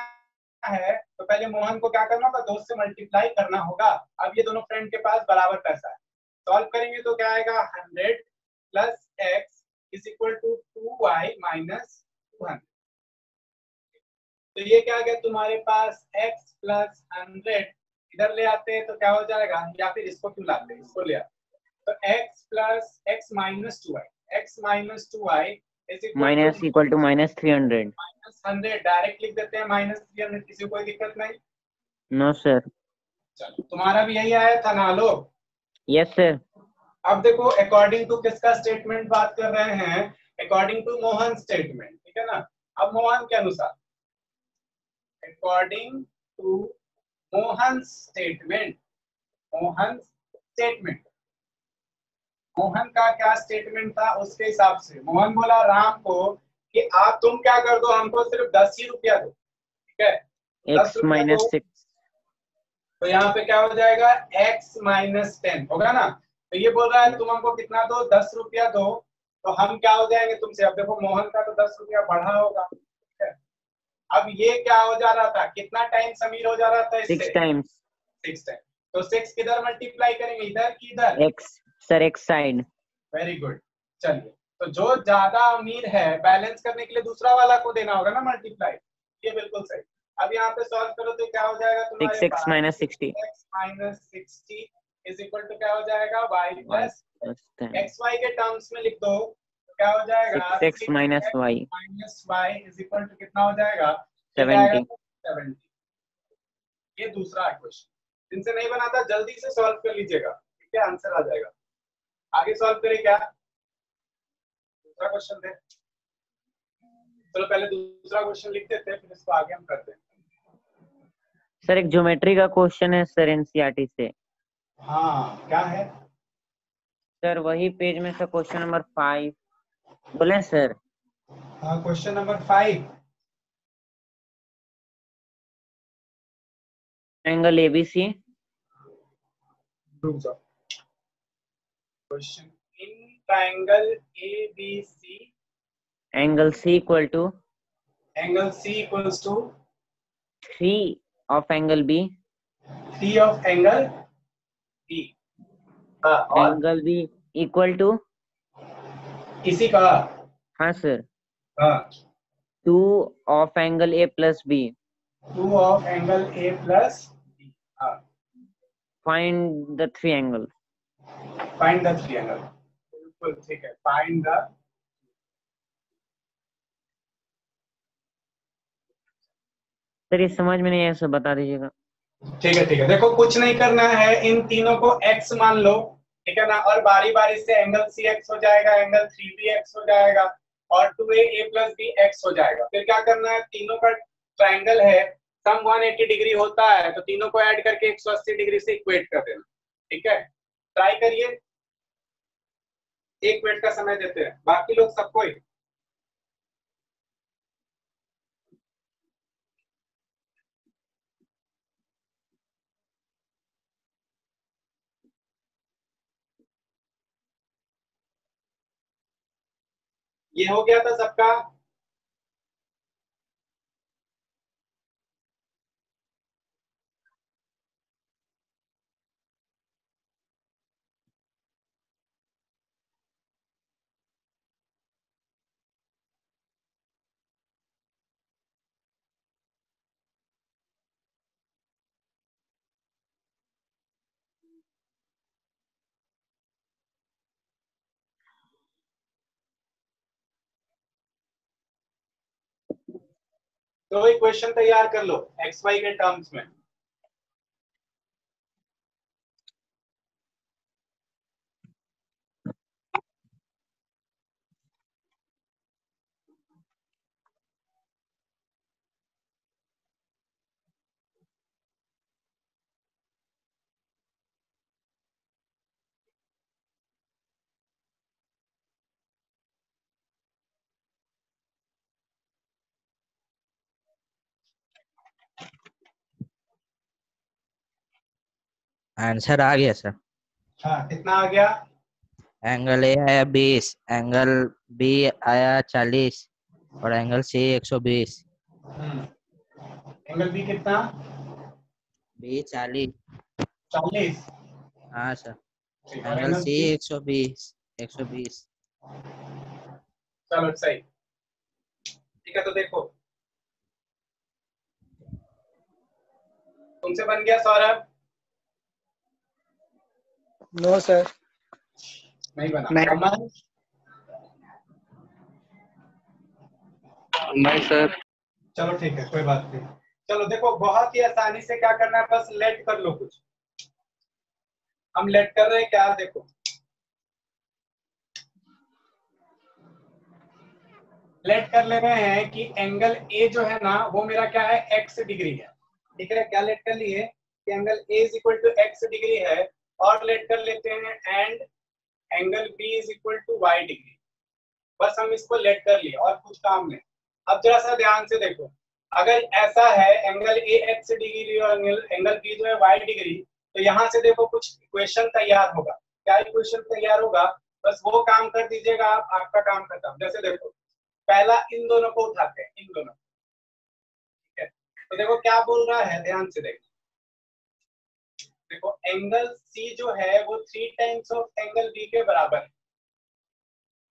है तो पहले मोहन को क्या करना होगा, 2 से मल्टीप्लाई करना होगा। अब ये दोनों फ्रेंड के पास बराबर पैसा है, सॉल्व करेंगे तो क्या आएगा, 100 plus x is equal to 2y minus 200। तो ये क्या आ गया तुम्हारे पास, x प्लस 100 इधर ले आते हैं तो क्या हो जाएगा, या फिर इसको क्यों लाते हैं, इसको ले आते हैं। तो x plus x minus 2y, x minus 2y minus equal to minus 300। Minus 100 direct लिख देते हैं माइनस 300, किसी को कोई दिक्कत नहीं। No sir. चलो तुम्हारा भी यही आया था ना लोग। Yes sir. अब देखो अकॉर्डिंग टू किसका स्टेटमेंट बात कर रहे हैं, अकॉर्डिंग टू मोहन स्टेटमेंट, ठीक है ना। अब मोहन के अनुसार, according to Mohan statement, Mohan statement, Mohan का क्या स्टेटमेंट था उसके हिसाब से मोहन बोला राम को कि आप तुम क्या कर दो, हमको सिर्फ 10 ही रुपया दो, ठीक है, 10 एक्स रुपया माइनस दो। 6। तो यहाँ पे क्या हो जाएगा, x माइनस 10 होगा ना। तो ये बोल रहा है तुम हमको कितना दो, 10 रुपया दो, तो हम क्या हो जाएंगे तुमसे। अब देखो मोहन का तो 10 रुपया बढ़ा होगा, ठीक है। अब ये क्या हो जा रहा था, कितना टाइम अमीर हो जा रहा था इससे, 6 टाइम्स। 6 टाइम। तो 6 किधर मल्टीप्लाई करेंगे, इधर की इधर, x sir, x side. Very good. चलिए तो जो ज्यादा अमीर है बैलेंस करने के लिए दूसरा वाला को देना होगा ना मल्टीप्लाई, ये बिल्कुल सही। अब यहाँ पे सॉल्व करो तो क्या हो जाएगा तुम्हारे 6x पास, minus 60 x minus 60 is equal to क्या हो जाएगा, y प्लस एक्स वाई के टर्म्स में लिख दो तो क्या हो जाएगा, 6x minus y minus y is equal to कितना हो जाएगा, 70। 70। ये दूसरा है क्वेश्चन, जिनसे नहीं बनाता जल्दी से सॉल्व कर लीजिएगा, ठीक है, आंसर आ जाएगा। आगे सॉल्व करें क्या, दूसरा क्वेश्चन दे। चलो पहले दूसरा क्वेश्चन लिख देते हैं, फिर इसको आगे हम करते हैं। सर एक ज्योमेट्री का क्वेश्चन है सर, एनसीईआरटी से। हाँ क्या है सर वही पेज में से क्वेश्चन नंबर 5 बोले सर। हाँ क्वेश्चन नंबर 5, एंगल एबीसी। रुक जाओ। Question in triangle ABC, angle C equal to angle C equals to 3 of angle B. 3 of angle B। हाँ और एंगल बी इक्वल टू, किसी का, हाँ सर, हाँ 2 of angle A plus B. 2 of angle A plus B। हाँ find the 3 angle. Find the 3 angle, बिल्कुल ठीक है, फाइंड द। सर ये समझ में नहीं आया, सर बता दीजिएगा। ठीक है ठीक है, देखो कुछ नहीं करना है, इन तीनों को x मान लो, ठीक है ना, और बारी बारी से एंगल CX हो जाएगा, एंगल 3B x हो जाएगा, और 2A A plus B x हो जाएगा। फिर क्या करना है, तीनों का ट्राइंगल है, सम 180 डिग्री होता है, तो तीनों को ऐड करके 180 डिग्री से इक्वेट कर देना, ठीक है। ट्राई करिए, एक मिनट का समय देते हैं बाकी लोग सबको ही। ये हो गया था सबका, तो इक्वेशन तैयार कर लो एक्स वाई के टर्म्स में। आंसर आ गया सर। हाँ कितना आ गया? एंगल ए आया 20, एंगल बी आया 40 और एंगल सी 120। एंगल बी कितना? बी 40। 40। हाँ सर। और एंगल एंगल सी सी? 120। चलो सही, ठीक है। तो देखो तुमसे बन गया सौरभ? No sir. नहीं बना। नहीं। अमन? नहीं सर। चलो ठीक है, कोई बात नहीं। चलो देखो, बहुत ही आसानी से क्या करना है, बस लेट कर लो कुछ। हम लेट कर रहे हैं क्या? देखो लेट कर ले रहे हैं कि एंगल ए जो है ना वो मेरा क्या है, x डिग्री है। ठीक है, क्या लेट कर लिए कि angle A is equal to x degree है। और लेट कर लेते हैं and angle B is equal to y degree. बस हम इसको लेट कर लिए और कुछ काम नहीं। अब जरा सा ध्यान से देखो, अगर ऐसा है एंगल ए x डिग्री और एंगल बी जो है y डिग्री, तो यहाँ से देखो कुछ इक्वेशन तैयार होगा। क्या इक्वेशन तैयार होगा? बस वो काम कर दीजिएगा आप, आपका काम खत्म। जैसे देखो, पहला इन दोनों को उठाते हैं, इन दोनों। ठीक है, तो देखो क्या बोल रहा है, ध्यान से देखो। देखो एंगल सी जो है वो 3 टाइम्स ऑफ एंगल बी के बराबर है।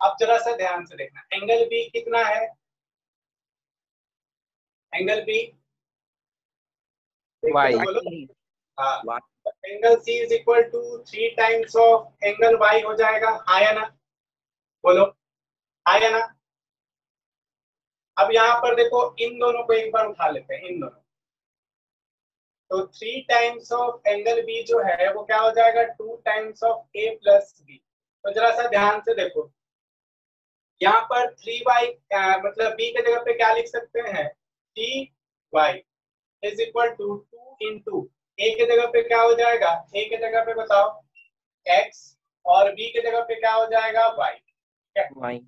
अब जरा सा ध्यान से देखना, एंगल बी कितना है? Angle B y. बोलो। हाँ, angle C is equal to 3 times of angle y हो जाएगा। हाँ या ना? बोलो हाँ या ना? अब यहाँ पर देखो, इन दोनों को एक बार उठा लेते हैं, इन दोनों। तो 3 टाइम्स ऑफ एंगल बी जो है वो क्या हो जाएगा, 2 times of A plus B. तो जरा सा ध्यान से देखो, यहाँ पर 3y मतलब b के जगह पे क्या लिख सकते हैं, 3y is equal to 2 into a के जगह पे क्या हो जाएगा, a के जगह पे बताओ x, और b के जगह पे क्या हो जाएगा, y। ठीक है, y।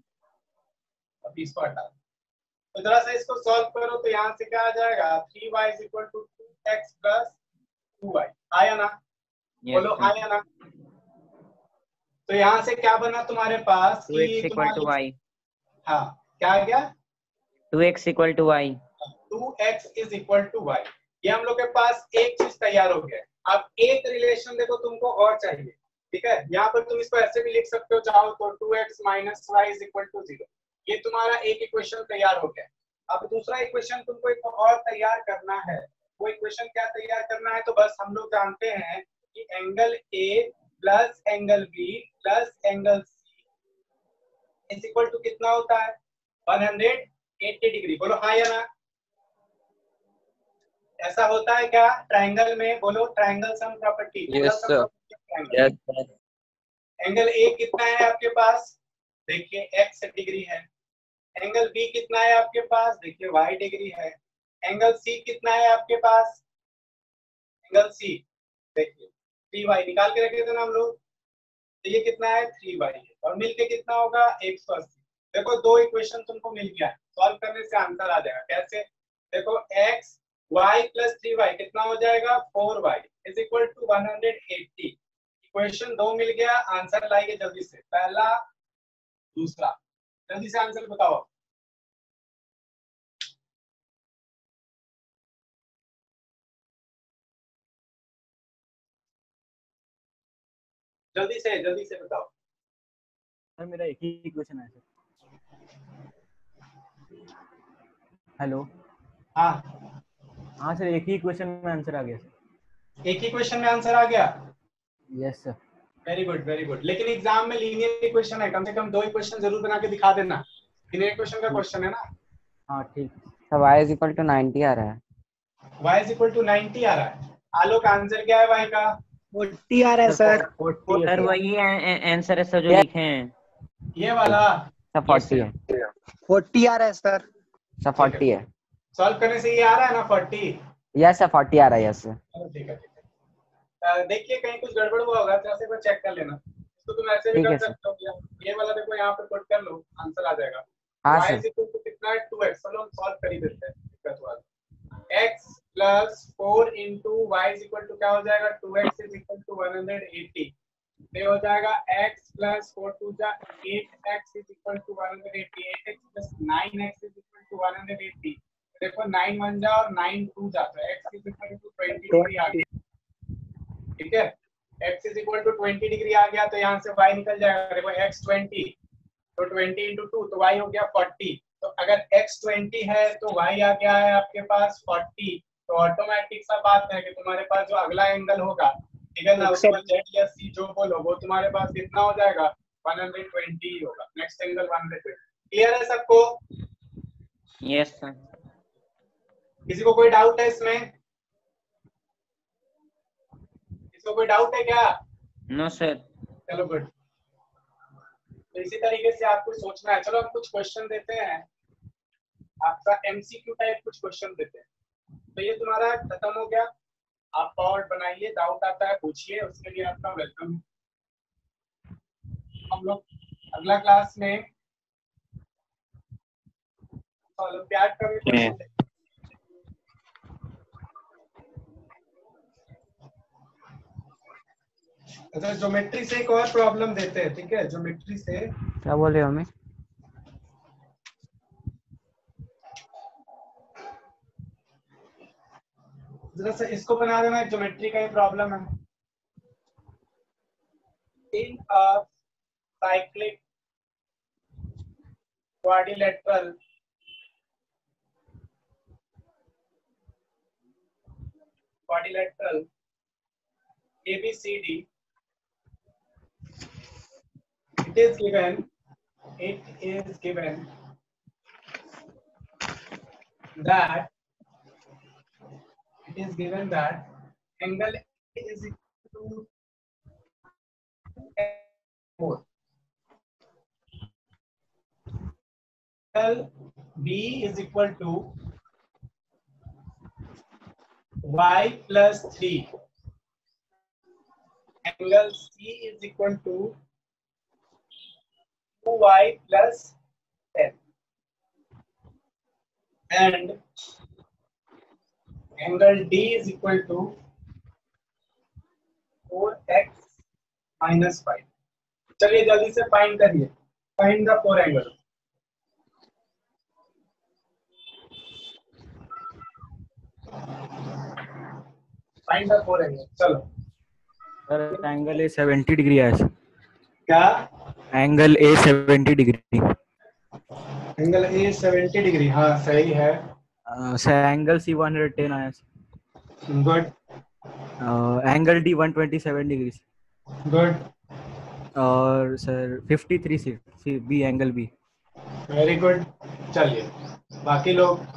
अब इसको हटा, तो जरा सा इसको सॉल्व करो। तो यहाँ से क्या आ जाएगा, 3y is equal to 2x plus 2y। आया ना? बोलो आया ना? तो यहाँ से क्या बना तुम्हारे पास कि 2x इक्वल टू y। हाँ, क्या आ गया? 2x equal to y। 2x is equal to y। ये हम लोग के पास एक चीज तैयार हो गया। अब एक रिलेशन देखो तुमको और चाहिए। ठीक है, यहाँ पर तुम इसको ऐसे भी लिख सकते हो चाहो तो, 2x minus y is equal to 0। ये तुम्हारा एक इक्वेशन तैयार हो गया। अब दूसरा इक्वेशन तुमको एक और तैयार करना है। वो इक्वेशन क्या तैयार करना है? तो बस हम लोग जानते हैं कि angle A plus angle B plus angle C is equal to कितना होता है, 180 डिग्री। बोलो हाँ या ना? ऐसा होता है क्या ट्रायंगल में? बोलो triangle sum property. Yes sir. Yes sir. Angle ए कितना है आपके पास? देखिए x डिग्री है। एंगल बी कितना है आपके पास? देखिए y डिग्री है। एंगल सी कितना है आपके पास? एंगल सी देखिए 3y निकाल के रखे थे ना हम लोग, तो ये कितना है, 3y है। और मिलके कितना होगा, 180। देखो दो इक्वेशन तुमको मिल गया, सॉल्व करने से आंसर आ जाएगा। कैसे? देखो x y प्लस 3y कितना हो जाएगा, 4y is equal to 180। Equation 2 मिल गया, आंसर लाइए जल्दी से, पहला दूसरा। जल्दी से आंसर बताओ। जल्दी से बताओ। सर मेरा एक ही क्वेश्चन है सर। हेलो। हाँ सर, एक ही क्वेश्चन में आंसर आ गया सर। एक ही क्वेश्चन में आंसर आ गया। Yes sir. Very good very good. लेकिन एग्जाम में लीनियर इक्वेशन है, कम से कम 2 इक्वेशन जरूर बना के दिखा देना। लीनियर इक्वेशन का क्वेश्चन है ना। हाँ ठीक। सब y इज इक्वल टू 90 आ रहा है। y इज इक्वल टू 90 आ रहा है। आलोक आंसर क्या है y का? 40 आ रहा है सर। सर वही आंसर है सर जो लिखे हैं। ये वाला सब 40 है। 40 आ रहा है सर। सब 40 है। सॉल्व करने से ये आ रहा है ना 40? यस सर 40 आ रहा है। Yes sir. ठीक है। देखिए कहीं कुछ गड़बड़ हुआ होगा तो ऐसे एक बार चेक कर लेना। तो तुम ऐसे भी ठीक कर है सर। सकते हो, ये वाला देखो यहाँ पे पुट कर लो, आंसर आ जाएगा। हाँ y sir. Is equal to कितना है, 2x। चलो हम सॉल्व कर ही देते हैं, दिक्कत हुआ x plus 4 into y is equal to क्या हो जाएगा 2x इज इक्वल टू 180। ये हो जाएगा x प्लस 4 टू जा 8x is equal to 180। 8x plus 9x is equal to 180। देखो 9 1 जा और 9 2 जा तो x is equal to 20 degree आ गया। ठीक है, x is equal to 20 degree आ गया तो यहाँ से y निकल जाएगा। देखो x 20 तो 20 इंटू 2 तो y हो गया 40। तो अगर x 20 है तो y आ गया है आपके पास 40। तो ऑटोमेटिक सा बात है कि तुम्हारे पास जो अगला एंगल होगा, ठीक है ना, उसमें z या c जो बोलो वो तुम्हारे पास कितना हो जाएगा 120 होगा। Next angle 120। क्लियर है सबको? Yes sir. किसी को कोई डाउट है इसमें? किसी को कोई डाउट है क्या? No sir. चलो गुड। तो इसी तरीके से आपको सोचना है। चलो हम कुछ क्वेश्चन देते हैं, आपका एमसीक्यू टाइप कुछ क्वेश्चन देते हैं। तो ये तुम्हारा खत्म हो गया, आप पावर बनाइए, डाउट आता है पूछिए, उसके लिए आपका वेलकम। हम लोग अगला क्लास में ओलंपियाड का भी क्वेश्चन देते हैं। अच्छा, ज्योमेट्री से एक और प्रॉब्लम देते हैं, ठीक है? ज्योमेट्री से क्या बोल रहे हो हमें? जरा सा इसको बना देना, ज्योमेट्री का ही प्रॉब्लम है। In a cyclic quadrilateral ABCD, it is given that angle is equal to 4. Angle B is equal to y plus 3. Angle C is equal to 2y plus 10. And angle D is equal to 4x minus 5. चलिए जल्दी से फाइंड करिए, find the 4 angle. Find the 4 angle. चलो सर एंगल ए 70 डिग्री है सर। क्या? Angle A 70 degree. Angle A 70 degree, हाँ सही है। सर एंगल सी 110 आया sir. Good. Angle D 127 degree. Good. और sir 53 C B angle B. Very good. चलिए बाकी लोग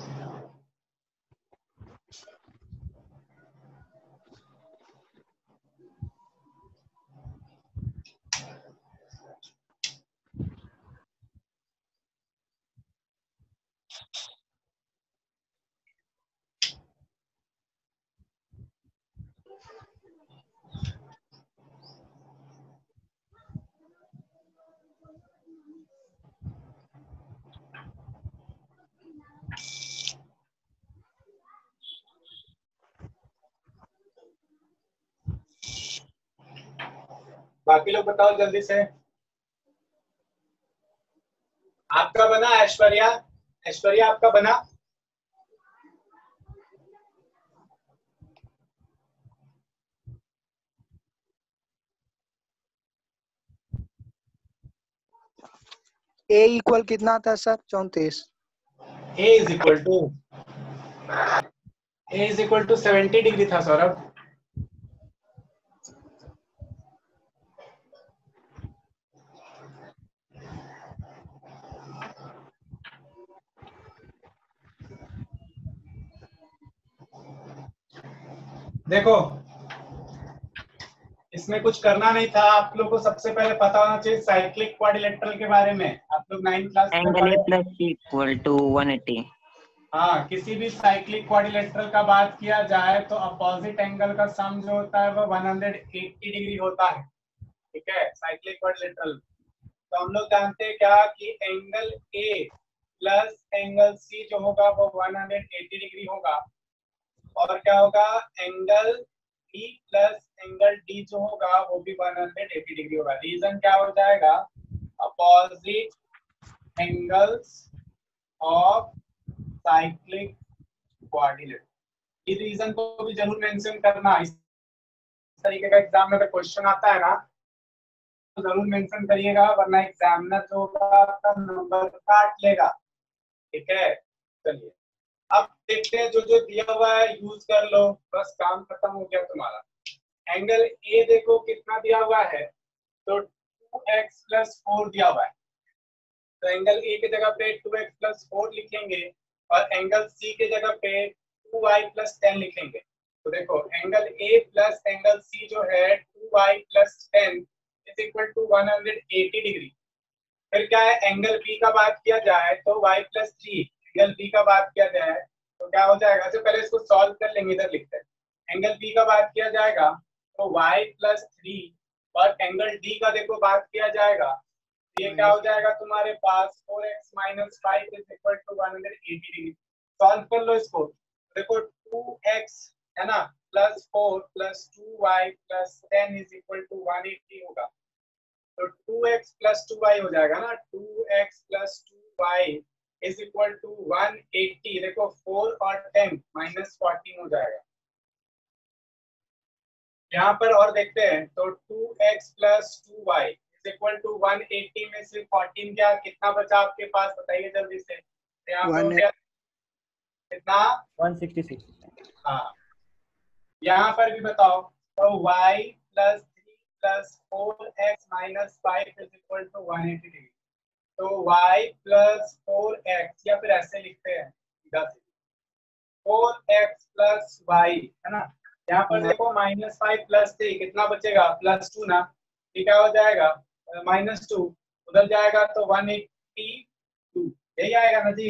बताओ जल्दी से। आपका बना? ऐश्वर्या, ऐश्वर्या आपका बना? ए इक्वल कितना था sir? 34। A is equal to 70 degree था सौरभ। देखो इसमें कुछ करना नहीं था, आप लोगों को सबसे पहले पता होना चाहिए साइक्लिक क्वाड्रिलेटरल के बारे में। आप लोग 9th क्लास में angle A plus C equal to 180। हाँ, किसी भी साइक्लिक क्वाड्रिलेटरल का बात किया जाए तो अपोजिट एंगल का सम जो होता है वो 180 डिग्री होता है। ठीक है, साइक्लिक क्वाड्रिलेटरल। तो हम लोग जानते हैं क्या कि angle A plus angle C जो होगा वो 180 डिग्री होगा। और क्या होगा, angle B plus angle D जो होगा वो भी 180 डिग्री होगा। रीजन क्या हो जाएगा, opposite angles of cyclic coordinate. ये रीजन को भी जरूर मेंशन करना, इस तरीके का एग्जाम में अगर क्वेश्चन आता है ना तो जरूर मेंशन करिएगा, वरना एग्जामिनर जो होगा आपका नंबर काट लेगा। ठीक है, चलिए अब देखते हैं जो जो दिया हुआ है यूज कर लो, बस काम खत्म हो गया तुम्हारा। एंगल ए देखो कितना दिया हुआ है, तो 2x + 4 दिया हुआ है, तो एंगल ए की जगह पे 2x + 4 लिखेंगे और एंगल सी की जगह पे 2y + 10 लिखेंगे। तो देखो angle A plus angle C जो है 2y + 10 = 180 डिग्री। फिर क्या है, एंगल बी का बात किया जाए तो y + 3, एंगल बी का बात किया जाए तो क्या हो जाएगा, तो पहले इसको सॉल्व कर लेंगे, इधर लिखते हैं। एंगल बी का बात किया जाएगा तो y + 3, और एंगल डी का देखो बात किया जाएगा, ये क्या हो जाएगा तुम्हारे पास 4x - 5 = 180 डिग्री। सॉल्व कर लो इसको, देखो 2x है ना + 4 + 2y + 10 = 180 होगा। तो 2x + 2y हो जाएगा ना, 2x + 2y = 180। देखो 4 और 10 -14 हो जाएगा। यहाँ पर और देखते हैं, तो 2x + 2y = 180 में से 14 क्या कितना बचा आपके पास, बताइए जल्दी से। तो यहाँ पे हो गया कितना, 166। हाँ यहाँ पर भी बताओ, तो y + 3 + 4x - 5 = 180 डिग्री। तो y + 4x, या फिर ऐसे लिखते हैं 4x + y है ना, यहाँ पर देखो -5 + 3 कितना बचेगा, +2 ना, ये क्या हो जाएगा -2, उधर जाएगा तो 182, यही आएगा ना जी।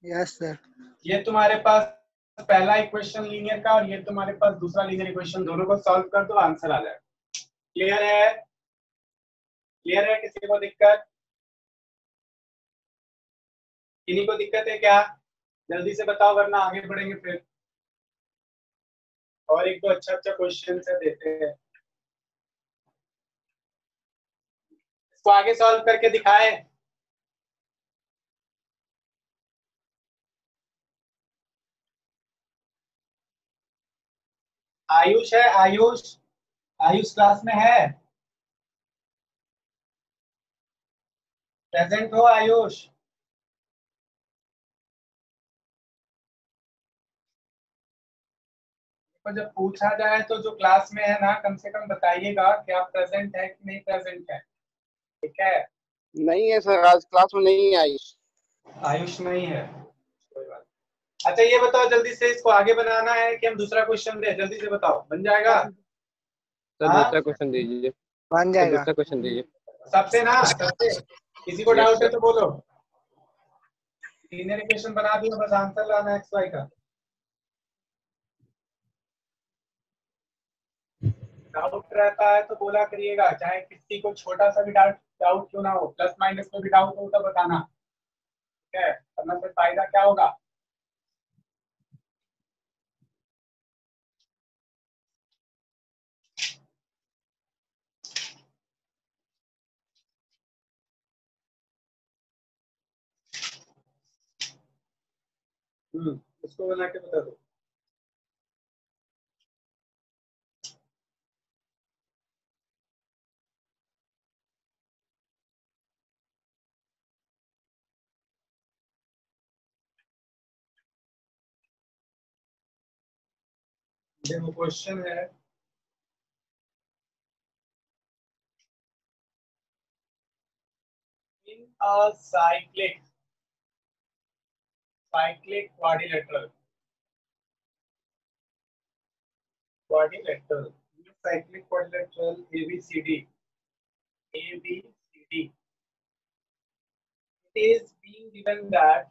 Yes sir. ये तुम्हारे पास पहला इक्वेशन लीनियर का और ये तुम्हारे पास दूसरा लीनियर इक्वेशन, दोनों को सॉल्व कर दो आंसर आ जाएगा। क्लियर है, क्लियर है, किसी को दिक्कत, किन्हीं को दिक्कत है क्या, जल्दी से बताओ वरना आगे बढ़ेंगे फिर, और एक दो अच्छा अच्छा क्वेश्चन से देते हैं, इसको आगे सॉल्व करके दिखाए। आयुष है, आयुष, आयुष क्लास में है, प्रेजेंट हो आयुष। तो जब पूछा जाए तो जो क्लास में है ना कम से कम बताइएगा कि आप प्रेजेंट है कि नहीं प्रेजेंट है, ठीक है। नहीं है सर, आज क्लास में नहीं आई। आयुष नहीं है, कोई बात। अच्छा ये बताओ जल्दी से, इसको आगे बनाना है कि हम दूसरा क्वेश्चन दे, जल्दी से बताओ, बन जाएगा। सर हाँ? दूसरा क्वेश्चन दीजिए, बन सर जाएगा। दूसरा क्वेश्चन दीजिए। सबसे ना, सबसे किसी को Yes, डाउट है sir. तो बोलो। लीनियर इक्वेशन बना दिया, बस आंसर लाना है xy का। डाउट रहता है तो बोला करिएगा, चाहे किसी को छोटा सा भी डाउट डाउट क्यों ना हो, प्लस माइनस में भी डाउट हो तो बताना, ठीक है, वरना फिर फायदा क्या होगा। उसको बना के बता दो। देखो क्वेश्चन है, in a cyclic quadrilateral cyclic quadrilateral ABCD it is being given that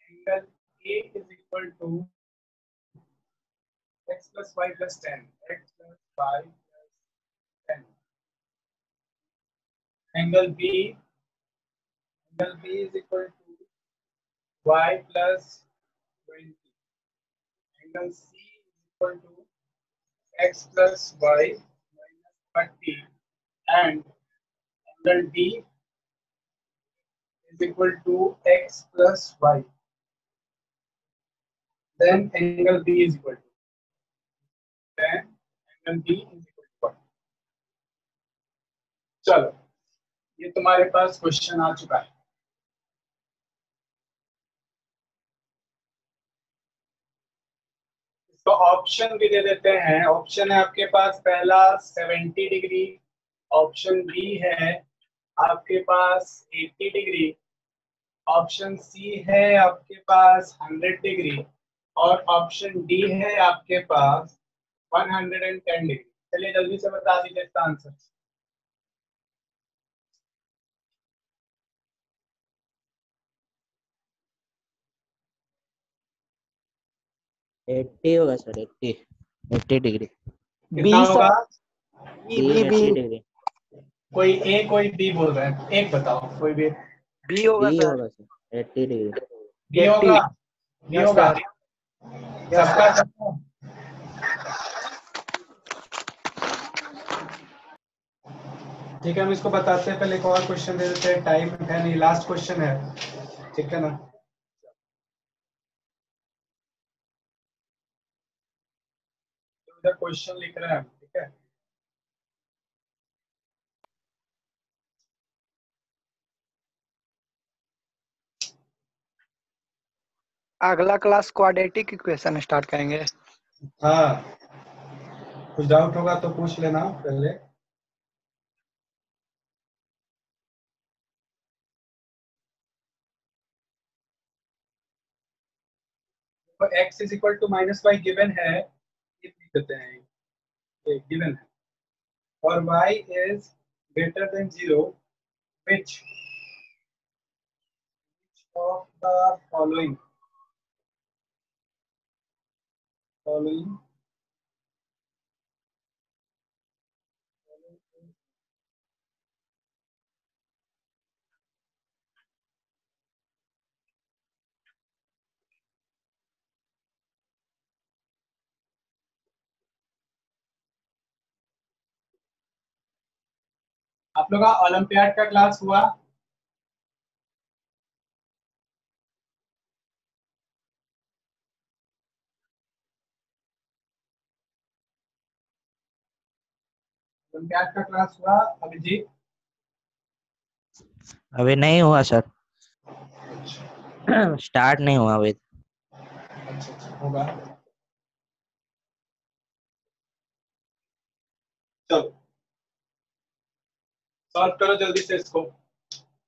angle A is equal to x plus y plus 10, x plus y plus 10, angle B is equal to y plus 20, angle C is equal to x plus y minus 30 and angle D is equal to x plus y. Then angle B is equal to. Then angle B is equal to what? चलो, ये तुम्हारे पास क्वेश्चन आ चुका है। इसको ऑप्शन भी दे देते हैं। ऑप्शन है आपके पास पहला 70 डिग्री, ऑप्शन बी है आपके पास 80 डिग्री, ऑप्शन सी है आपके पास 100 डिग्री और ऑप्शन डी है आपके पास 110 डिग्री। चलिए जल्दी से बता दीजिए इसका आंसर। एट्टी होगा सर, 80 डिग्री। कितना होगा? B B 80 degree. कोई ए कोई बी बोल रहे हैं, एक बताओ कोई भी। बी होगा बी सर। होगा सर, 80 डिग्री। बी होगा, बी Yes, होगा। sir. सबका सबका ठीक है, हम इसको बताते हैं। पहले एक और क्वेश्चन दे देते हैं, टाइम है नहीं, लास्ट क्वेश्चन है, ठीक है ना। इधर क्वेश्चन लिख रहे हैं, ठीक है। अगला क्लास क्वाड्रेटिक इक्वेशन स्टार्ट करेंगे। हाँ, कुछ डाउट होगा तो पूछ लेना पहले। तो x is equal to minus y given है, ये लिख देते हैं, ये गिवन है। और y is greater than 0 which of the following आप लोग का ओलंपियाड का क्लास हुआ? ओलंपियाड का क्लास हुआ अभिजीत? अभी नहीं हुआ सर, स्टार्ट नहीं हुआ अभी। अच्छा होगा। चलो सॉल्व करो जल्दी से इसको।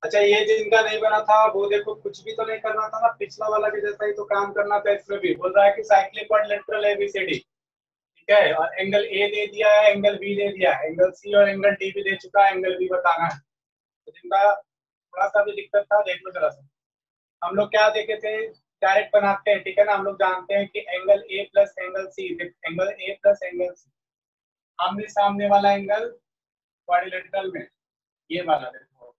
अच्छा, ये जिनका नहीं बना था वो देखो, कुछ भी तो नहीं करना था ना, पिछला वाला के जैसा ही तो काम करना था। इसमें भी बोल रहा है कि साइक्लिक क्वाड्रिलेटरल एबीसीडी, ठीक है, और एंगल ए दे दिया है, एंगल बी दे दिया है, एंगल सी और एंगल डी भी दे चुका है, एंगल बी बताना है। तो जिनका थोड़ा सा भी दिक्कत था देख लो जरा सा। हम लोग क्या देखे थे, डायरेक्ट बनाते हैं, ठीक है ना। हम लोग जानते हैं कि angle A plus angle C, angle A plus angle C, आमने सामने वाला एंगल क्वाड्रिलेटरल में ये वाला देखो,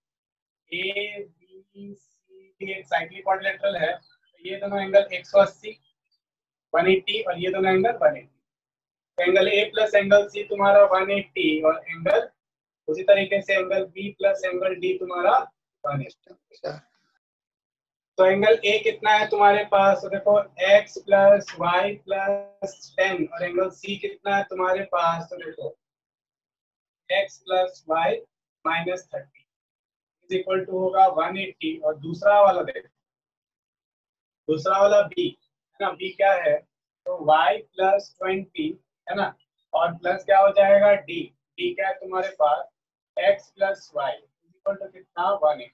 ए बी सी एक साइक्लिक क्वाड्रिलेटरल है, तो ये दोनों एंगल 180 180 और ये दोनों एंगल 180। तो angle A plus angle C तुम्हारा 180 और एंगल उसी तरीके से angle B plus angle D तुम्हारा 180। तो एंगल ए कितना है तुम्हारे पास, तो देखो x प्लस वाई प्लस 10 और एंगल सी कितना है तुम्हारे पास, तो देखो x plus y minus 30 is equal to होगा 180। और दूसरा वाला देखो, दूसरा वाला b है ना, b क्या है, तो y प्लस 20 है ना, और प्लस क्या हो जाएगा d, d क्या है तुम्हारे पास x plus y is equal to कितना 180,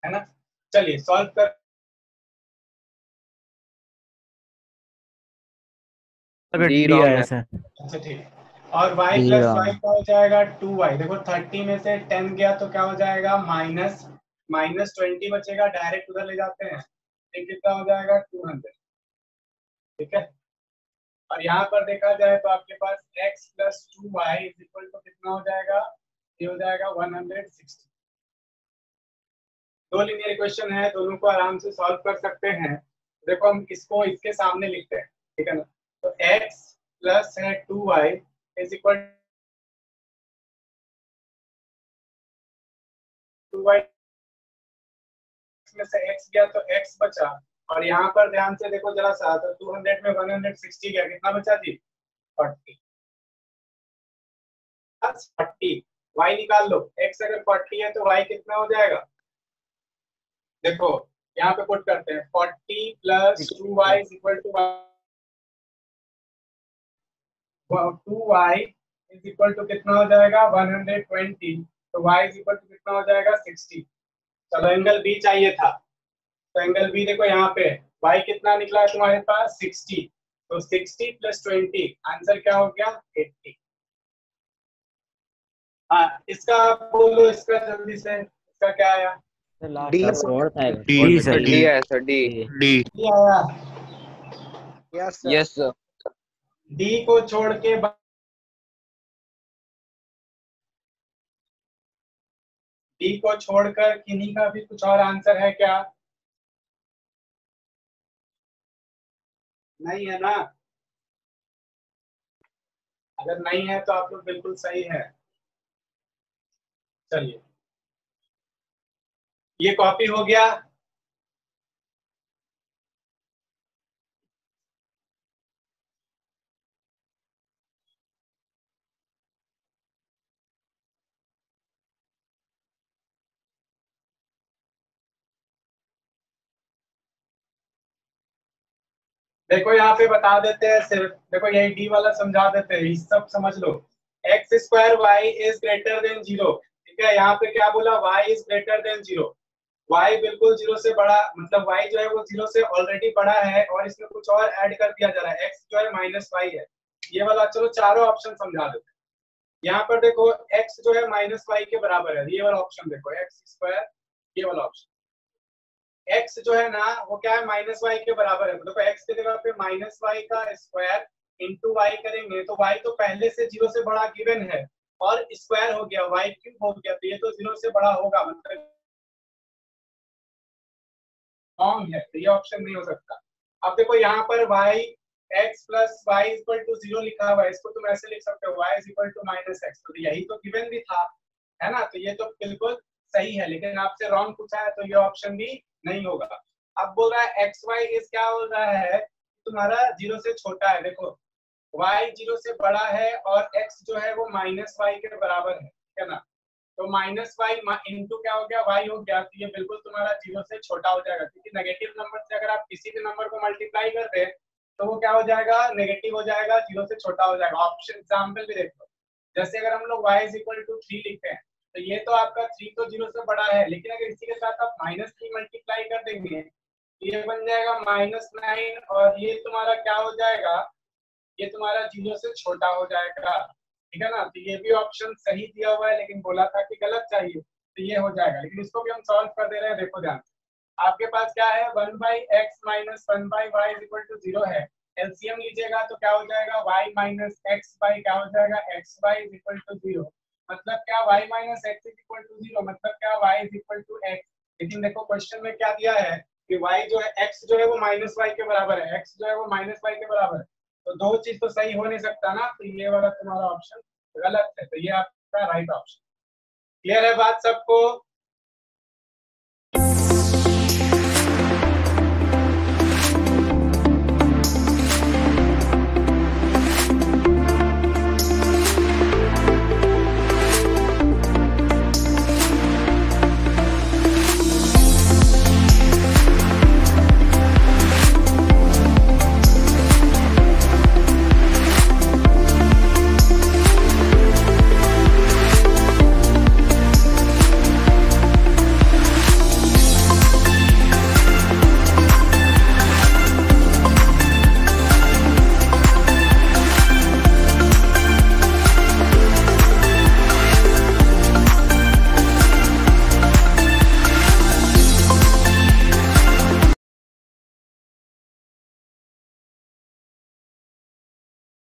है ना। चलिए सॉल्व कर। डी रॉन्ग है। अच्छा ठीक, और y प्लस वाई क्या हो जाएगा 2y। देखो 30 में से 10 गया तो क्या हो जाएगा माइनस 20 बचेगा, डायरेक्ट उधर ले जाते हैं, तो कितना हो जाएगा 200, ठीक है। और यहाँ पर देखा जाए तो आपके पास x plus 2y is equal to कितना हो जाएगा ये हो जाएगा 160। दो लीनियर इक्वेशन है, दोनों को आराम से सॉल्व कर सकते हैं। देखो हम इसको इसके सामने लिखते हैं, ठीक है ना। तो x प्लस है 2y इज इक्वल 2y में से x गया तो x बचा, और यहाँ पर ध्यान से देखो जरा सा, तो 200 में 160 गया, कितना बचा जी 40 प्लस 40। y निकाल लो, x अगर 40 है तो y कितना हो जाएगा, देखो यहाँ पे पुट करते हैं 40 plus 2y is equal to 2y is equal to कितना हो जाएगा 120, तो y इज इक्वल टू कितना हो जाएगा 60। चलो एंगल बी चाहिए था, तो एंगल बी देखो यहाँ पे y कितना निकला है तुम्हारे पास 60, तो 60 प्लस 20 आंसर क्या हो गया 80। हाँ इसका बोलो, इसका जल्दी से, इसका क्या आया डी डी सर डी है सर, डी डी आया। Yes yes sir. डी को छोड़ के डी को छोड़कर किन्हीं का भी कुछ और आंसर है क्या, नहीं है ना। अगर नहीं है तो आप लोग बिल्कुल सही है। चलिए ये कॉपी हो गया। देखो यहाँ पे बता देते हैं सिर्फ, देखो यही डी वाला समझा देते हैं, सब समझ लो। X square y is greater than 0, ठीक है। यहाँ पे क्या बोला, y is greater than 0, y बिल्कुल 0 से बड़ा, मतलब वाई जो है वो 0 से ऑलरेडी बड़ा है, और इसमें कुछ और ऐड कर दिया जा रहा है, एक्स जो है माइनस वाई है, ये वाला। चलो चारों ऑप्शन समझा देते हैं। यहाँ पर देखो एक्स जो है माइनस वाई के बराबर है, ये वाला ऑप्शन देखो एक्स स्क्वायर, ये वाला ऑप्शन। x जो है ना वो क्या है माइनस वाई के बराबर है, तो देखो x की जगह पे माइनस वाई का स्क्वायर इंटू वाई करेंगे, तो y तो पहले से 0 से बड़ा गिवन है, और स्क्वायर हो गया y क्यूब हो गया, तो ये तो 0 से बड़ा होगा, मतलब रॉन्ग है, तो ये ऑप्शन नहीं हो सकता। अब देखो यहाँ पर y x plus y equal to 0 लिखा हुआ है, इसको तुम ऐसे लिख सकते हो y is equal to minus x, तो यही तो गिवन भी था, है ना। तो ये तो बिल्कुल सही है, लेकिन आपसे रॉन्ग पूछा है तो ये ऑप्शन भी नहीं होगा। अब बोल रहा है एक्स वाई इज क्या हो रहा है, तुम्हारा 0 से छोटा है, देखो y 0 से बड़ा है और x जो है वो माइनस वाई के बराबर है ना। तो माइनस वाई इंटू क्या हो गया y हो गया, तो ये बिल्कुल तुम्हारा 0 से छोटा हो जाएगा, क्योंकि नेगेटिव नंबर से अगर आप किसी भी नंबर को मल्टीप्लाई कर दे तो वो क्या हो जाएगा, नेगेटिव हो जाएगा, 0 से छोटा हो जाएगा। ऑप्शन एग्जाम्पल भी देखो, जैसे अगर हम लोग y इज इक्वल टू 3 लिखते हैं, तो ये तो आपका 3 तो 0 से बड़ा है, लेकिन अगर इसी के साथ आप -3 मल्टीप्लाई कर देंगे ये बन जाएगा -9, और ये तुम्हारा क्या हो जाएगा, ये तुम्हारा 0 से छोटा हो जाएगा, ठीक है ना। तो ये भी ऑप्शन सही दिया हुआ है, लेकिन बोला था कि गलत चाहिए, तो ये हो जाएगा। लेकिन इसको भी हम सॉल्व कर दे रहे हैं, देखो ध्यान से। आपके पास क्या है 1/x minus 1/y is equal to 0 है, एलसीएम लीजिएगा तो क्या हो जाएगा y माइनस x बाई क्या हो जाएगा xy इज इक्वल टू 0, मतलब क्या y minus x is equal to 0, मतलब क्या y is equal to x। लेकिन देखो क्वेश्चन में क्या दिया है कि y जो है x जो है वो माइनस वाई के बराबर है, x जो है वो माइनस वाई के बराबर है, तो दो चीज तो सही हो नहीं सकता ना, तो ये वाला तुम्हारा ऑप्शन गलत है, तो ये आपका राइट ऑप्शन। क्लियर है बात सबको।